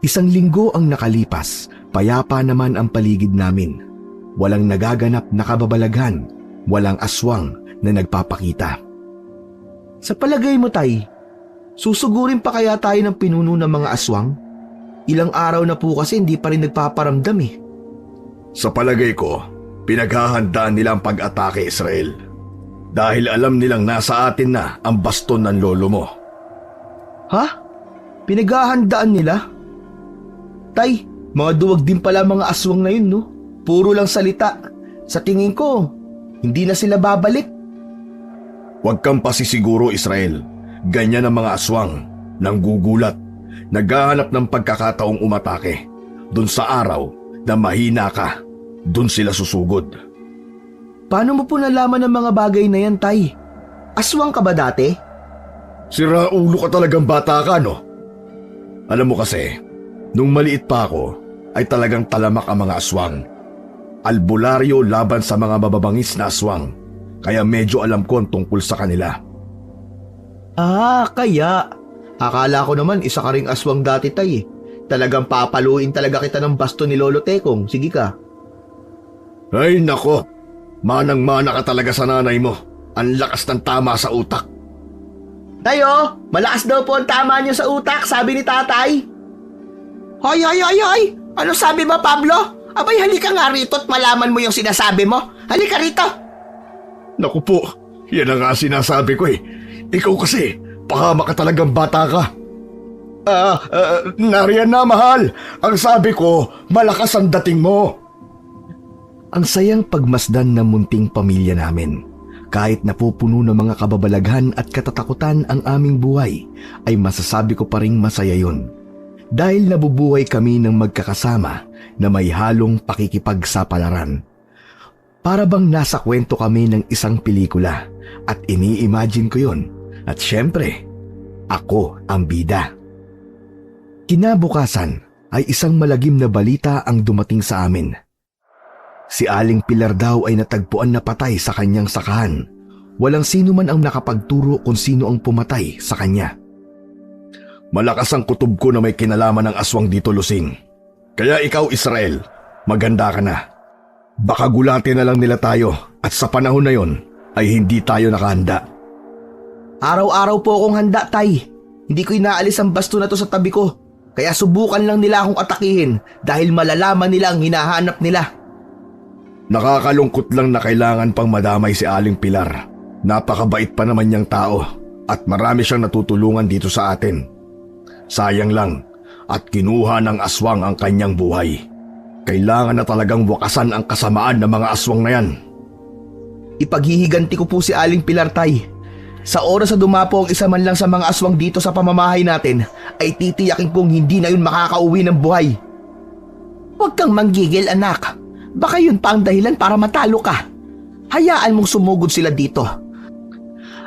Isang linggo ang nakalipas, payapa naman ang paligid namin. Walang nagaganap na kababalaghan, walang aswang na nagpapakita. Sa palagay mo, Tay, susugurin pa kaya tayo ng pinuno ng mga aswang? Ilang araw na po kasi hindi pa rin nagpaparamdam eh. Sa palagay ko, pinaghahandaan nila ang pag-atake, Israel. Dahil alam nilang nasa atin na ang baston ng lolo mo. Ha? Pinaghahandaan nila? Tay, mga duwag din pala mga aswang na yun, no? Puro lang salita. Sa tingin ko, hindi na sila babalik. Huwag kang pasisiguro, Israel. Ganyan ang mga aswang, nanggugulat, naghahanap ng pagkakataong umatake. Doon sa araw na mahina ka, doon sila susugod. Paano mo po nalaman ng mga bagay na yan, Tay? Aswang ka ba dati? Sira ulo ka talagang bata ka, no? Alam mo kasi, nung maliit pa ako, ay talagang talamak ang mga aswang. Albularyo laban sa mga mababangis na aswang, kaya medyo alam ko ang tungkol sa kanila. Ah, kaya. Akala ko naman isa ka ring aswang dati, Tay. Talagang papaluin talaga kita ng baston ni Lolo Tekong. Sige ka. Ay nako, manang-mana ka talaga sa nanay mo. Ang lakas ng tama sa utak. Tayo, malakas daw po ang tama niyo sa utak, sabi ni tatay. Hoy! Ano sabi mo, Pablo? Abay, halika nga rito at malaman mo yung sinasabi mo. Halika rito. Naku po, yan ang nga sinasabi ko eh. Ikaw kasi, pahama ka talagang bata ka. Nariyan na, mahal. Ang sabi ko, malakas ang dating mo. Ang sayang pagmasdan ng munting pamilya namin. Kahit napupuno ng mga kababalaghan at katatakutan ang aming buhay, ay masasabi ko pa ring masaya yun. Dahil nabubuhay kami ng magkakasama na may halong pakikipagsapalaran. Para bang nasa kwento kami ng isang pelikula at ini-imagine ko yun. At syempre, ako ang bida. Kinabukasan ay isang malagim na balita ang dumating sa amin. Si Aling Pilar daw ay natagpuan na patay sa kanyang sakahan. Walang sino man ang nakapagturo kung sino ang pumatay sa kanya. Malakas ang kutob ko na may kinalaman ng aswang dito, Lusing. Kaya ikaw, Israel, maganda ka na. Baka gulatin na lang nila tayo at sa panahon na yon ay hindi tayo nakahanda. Araw-araw po akong handa, Tay. Hindi ko inaalis ang basto na to sa tabi ko. Kaya subukan lang nila akong atakihin dahil malalaman nila ang hinahanap nila. Nakakalungkot lang na kailangan pang madamay si Aling Pilar. Napakabait pa naman niyang tao at marami siyang natutulungan dito sa atin. Sayang lang at kinuha ng aswang ang kanyang buhay. Kailangan na talagang wakasan ang kasamaan ng mga aswang na yan. Ipaghihiganti ko po si Aling Pilar, Tay. Sa oras na dumapo ang isa man lang sa mga aswang dito sa pamamahay natin, ay titiyakin kong hindi na yun makakauwi ng buhay. Huwag kang manggigil, anak. Baka yun pa ang dahilan para matalo ka. Hayaan mong sumugod sila dito.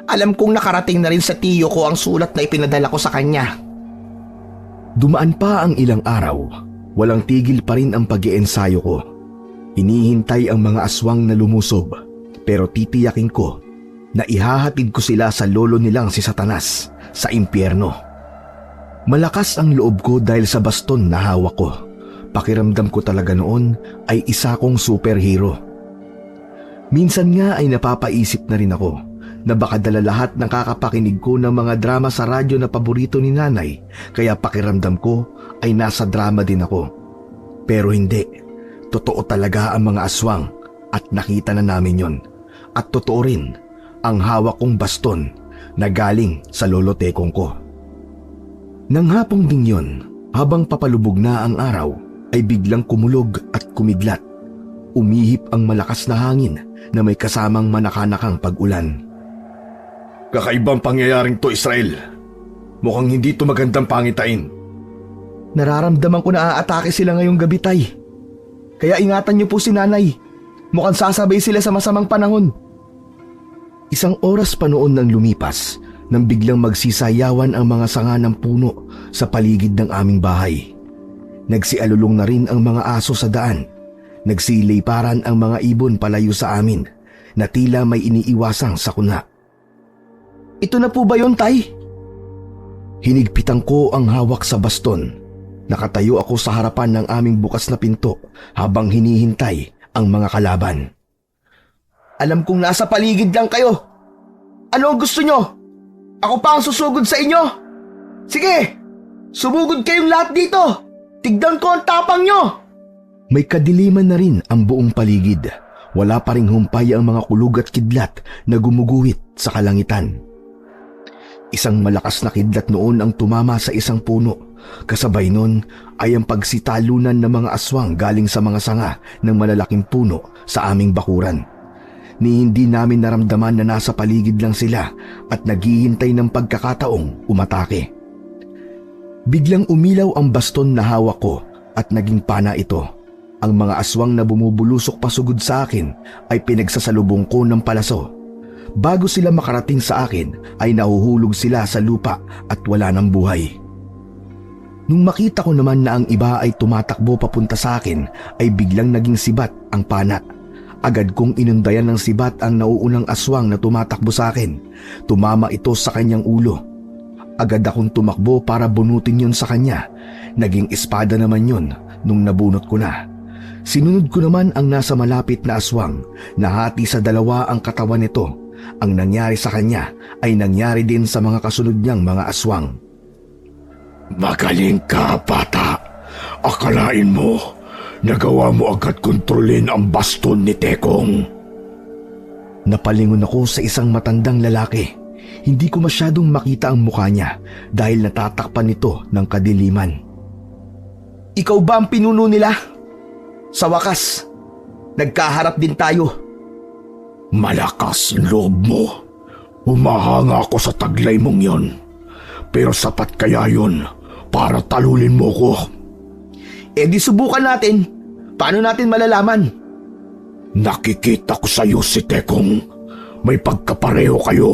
Alam kong nakarating na rin sa tiyo ko ang sulat na ipinadala ko sa kanya. Dumaan pa ang ilang araw, walang tigil pa rin ang pag-iensayo ko. Hinihintay ang mga aswang na lumusob, pero titiyakin ko na ihahatid ko sila sa lolo nilang si Satanas sa impyerno. Malakas ang loob ko dahil sa baston na hawak ko. Pakiramdam ko talaga noon ay isa kong superhero. Minsan nga ay napapaisip na rin ako na baka dala lahat ng kakapakinig ko ng mga drama sa radyo na paborito ni nanay, kaya pakiramdam ko ay nasa drama din ako. Pero hindi, totoo talaga ang mga aswang at nakita na namin yon. At totoo rin ang hawak kong baston na galing sa lolo Tekong ko. Nang hapong ding yon, habang papalubog na ang araw, ay biglang kumulog at kumidlat. Umihip ang malakas na hangin na may kasamang manakanakang pag-ulan. Kakaibang pangyayaring to, Israel. Mukhang hindi to magandang pangitain. Nararamdaman ko na aatake sila ngayong gabi, Tay. Kaya ingatan niyo po si nanay. Mukhang sasabay sila sa masamang panahon. Isang oras pa noon nang lumipas nang biglang magsisayawan ang mga sanga ng puno sa paligid ng aming bahay. Nagsialulong na rin ang mga aso sa daan. Nagsiliparan ang mga ibon palayo sa amin na tila may iniiwasang sakuna. Ito na po ba yun, Tay? Hinigpitan ko ang hawak sa baston. Nakatayo ako sa harapan ng aming bukas na pinto habang hinihintay ang mga kalaban. Alam kong nasa paligid lang kayo. Ano ang gusto nyo? Ako pa ang susugod sa inyo? Sige, sumugod kayong lahat dito. Tignan ko ang tapang nyo. May kadiliman na rin ang buong paligid. Wala pa ring humpay ang mga kulog at kidlat na gumuguhit sa kalangitan. Isang malakas na kidlat noon ang tumama sa isang puno. Kasabay nun ay ang pagsitalunan ng mga aswang galing sa mga sanga ng malalaking puno sa aming bakuran. Ni hindi namin naramdaman na nasa paligid lang sila at naghihintay ng pagkakataong umatake. Biglang umilaw ang baston na hawak ko at naging pana ito. Ang mga aswang na bumubulusok pasugod sa akin ay pinagsasalubong ko ng palaso. Bago sila makarating sa akin ay nahuhulog sila sa lupa at wala ng buhay. Nung makita ko naman na ang iba ay tumatakbo papunta sa akin ay biglang naging sibat ang pana. Agad kong inundayan ng sibat ang nauunang aswang na tumatakbo sa akin. Tumama ito sa kanyang ulo. Agad akong tumakbo para bunutin yun sa kanya. Naging espada naman yun nung nabunot ko na. Sinunod ko naman ang nasa malapit na aswang. Nahati sa dalawa ang katawan nito. Ang nangyari sa kanya ay nangyari din sa mga kasunod niyang mga aswang. Magaling ka, bata. Akalain mo, nagawa mo agad kontrolin ang baston ni Tekong. Napalingon ako sa isang matandang lalaki. Hindi ko masyadong makita ang mukha niya dahil natatakpan nito ng kadiliman. Ikaw ba ang pinuno nila? Sa wakas, nagkaharap din tayo. Malakas loob mo. Humahanga ako sa taglay mong yon. Pero sapat kaya yon para talulin mo ko? Eh di subukan natin. Paano natin malalaman? Nakikita ko sa iyo si Tekong. May pagkapareho kayo.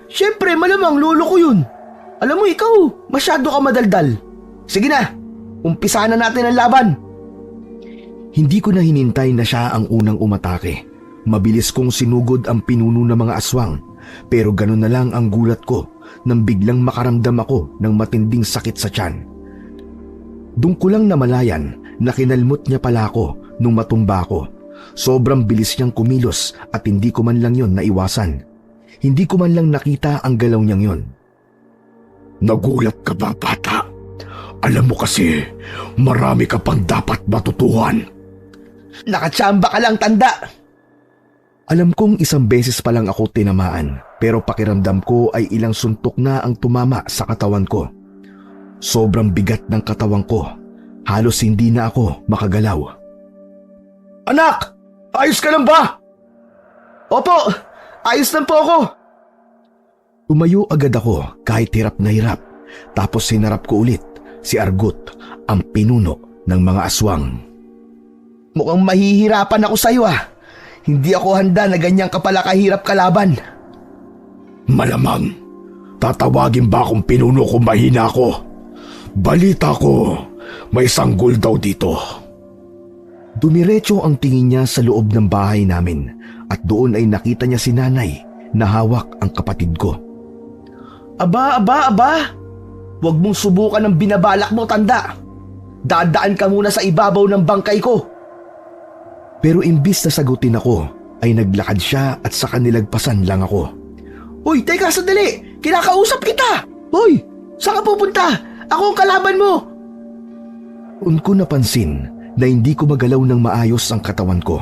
Siyempre, malamang lolo ko yun. Alam mo, ikaw, masyado ka madaldal. Sige na, umpisa na natin ang laban. Hindi ko na hinintay na siya ang unang umatake. Mabilis kong sinugod ang pinuno ng mga aswang. Pero ganun na lang ang gulat ko nang biglang makaramdam ako ng matinding sakit sa tiyan. Doon ko lang namalayan na kinalmot niya pala ako nung matumba ko. Sobrang bilis niyang kumilos at hindi ko man lang yon naiwasan. Hindi ko man lang nakita ang galaw niyang yon. Nagulat ka ba, bata? Alam mo kasi, marami ka pang dapat matutuhan. Nakatsamba ka lang, tanda. Alam kong isang beses pa lang ako tinamaan, pero pakiramdam ko ay ilang suntok na ang tumama sa katawan ko. Sobrang bigat ng katawan ko. Halos hindi na ako makagalaw. Anak! Ayos ka lang ba? Opo, ayos lang po ako. Tumayo agad ako kahit hirap na hirap. Tapos sinarap ko ulit si Argut, ang pinuno ng mga aswang. Mukhang mahihirapan ako sa'yo ah. Hindi ako handa na ganyan ka pala kahirap kalaban. Malamang, tatawagin ba akong pinuno kung mahina ako? Balita ko, may sanggol daw dito. Dumiretso ang tingin niya sa loob ng bahay namin at doon ay nakita niya si nanay na hawak ang kapatid ko. Aba! Huwag mong subukan ang binabalak mo, tanda. Dadaan ka muna sa ibabaw ng bangkay ko. Pero imbis na sagutin ako, ay naglakad siya at saka nilagpasan lang ako. Uy, teka sandali! Kinakausap kita! Hoy! Saan ka pupunta? Ako ang kalaban mo! Doon ko napansin na hindi ko magalaw ng maayos ang katawan ko.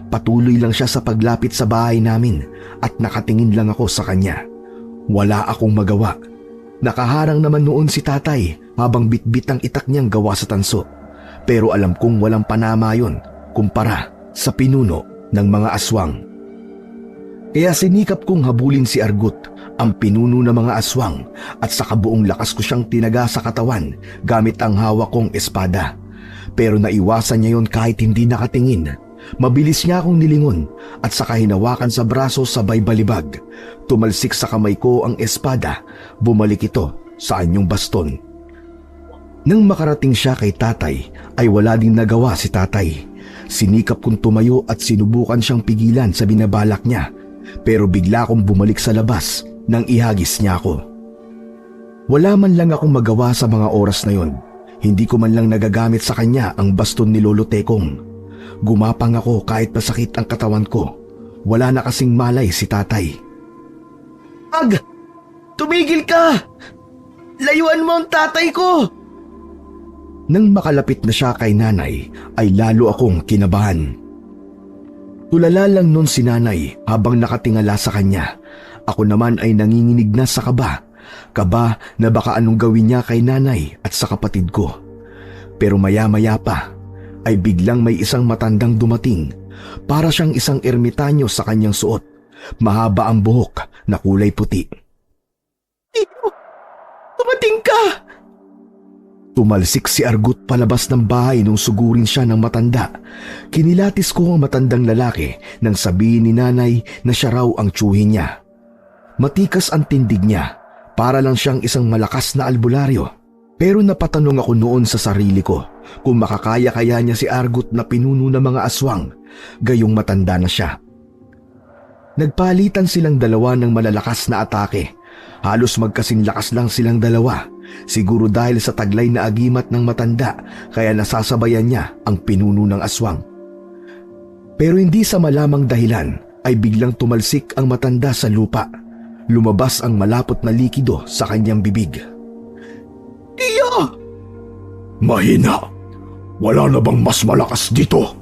Patuloy lang siya sa paglapit sa bahay namin at nakatingin lang ako sa kanya. Wala akong magawa. Nakaharang naman noon si tatay habang bitbit ang itak niyang gawa sa tanso. Pero alam kong walang panama yon kumpara sa pinuno ng mga aswang. Kaya sinikap kong habulin si Argut, ang pinuno ng mga aswang, at sa kabuong lakas ko siyang tinaga sa katawan gamit ang hawak kong espada. Pero naiwasan niya yon kahit hindi nakatingin. Mabilis niya akong nilingon at saka hinawakan sa braso sabay balibag. Tumalsik sa kamay ko ang espada, bumalik ito sa anyong baston. Nang makarating siya kay tatay ay wala din nagawa si tatay. Sinikap kong tumayo at sinubukan siyang pigilan sa binabalak niya, pero bigla akong bumalik sa labas nang ihagis niya ako. Wala man lang akong magawa sa mga oras na yon. Hindi ko man lang nagagamit sa kanya ang baston ni Lolo Tekong. Gumapang ako kahit masakit ang katawan ko. Wala na kasing malay si tatay. Ag! Tumigil ka! Layuan mo ang tatay ko! Nang makalapit na siya kay nanay ay lalo akong kinabahan. Tulala lang nun si nanay habang nakatingala sa kanya. Ako naman ay nanginginig na sa kaba. Kaba na baka anong gawin niya kay nanay at sa kapatid ko. Pero maya-maya pa ay biglang may isang matandang dumating. Para siyang isang ermitanyo sa kanyang suot. Mahaba ang buhok na kulay puti. Tito! Tumating ka! Tumalsik si Argut palabas ng bahay nung sugurin siya ng matanda. Kinilatis ko ang matandang lalaki nang sabihin ni nanay na siya raw ang tiyuhin niya. Matikas ang tindig niya, para lang siyang isang malakas na albularyo. Pero napatanong ako noon sa sarili ko kung makakaya kaya niya si Argut na pinuno ng mga aswang, gayong matanda na siya. Nagpalitan silang dalawa ng malalakas na atake. Halos magkasing lakas lang silang dalawa. Siguro dahil sa taglay na agimat ng matanda kaya nasasabayan niya ang pinuno ng aswang. Pero hindi sa malamang dahilan ay biglang tumalsik ang matanda sa lupa. Lumabas ang malapot na likido sa kanyang bibig. Tiyo! Mahina! Wala na bang mas malakas dito?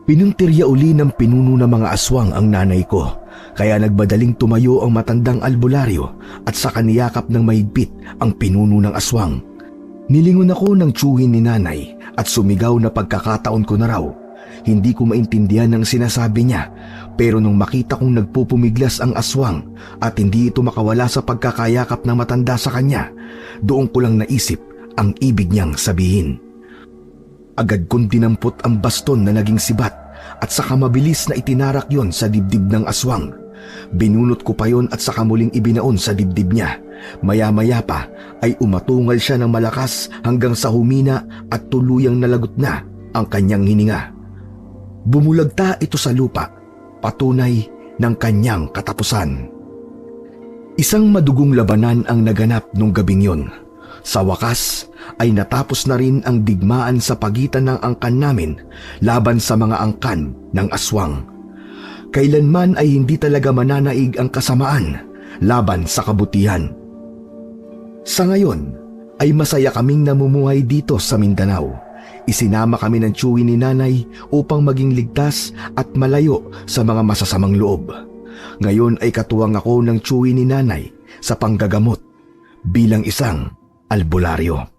Pinuntirya uli ng pinuno ng mga aswang ang nanay ko, kaya nagbadaling tumayo ang matandang albularyo at saka niyakap ng mahigpit ang pinuno ng aswang. Nilingon ako ng tiyuhin ni nanay at sumigaw na pagkakataon ko na raw. Hindi ko maintindihan ang sinasabi niya, pero nung makita kong nagpupumiglas ang aswang at hindi ito makawala sa pagkakayakap ng matanda sa kanya, doon ko lang naisip ang ibig niyang sabihin. Agad kong dinampot ang baston na naging sibat at saka mabilis na itinarak yon sa dibdib ng aswang. Binunot ko pa yon at saka muling ibinaon sa dibdib niya. Maya-maya pa ay umatungal siya ng malakas hanggang sa humina at tuluyang nalagot na ang kanyang hininga. Bumulagta ito sa lupa, patunay ng kanyang katapusan. Isang madugong labanan ang naganap nung gabing yon. Sa wakas ay natapos na rin ang digmaan sa pagitan ng angkan namin laban sa mga angkan ng aswang. Kailanman ay hindi talaga mananaig ang kasamaan laban sa kabutihan. Sa ngayon ay masaya kaming namumuhay dito sa Mindanao. Isinama kami ng tiyuhin ni nanay upang maging ligtas at malayo sa mga masasamang loob. Ngayon ay katuwang ako ng tiyuhin ni nanay sa panggagamot bilang isang albularyo.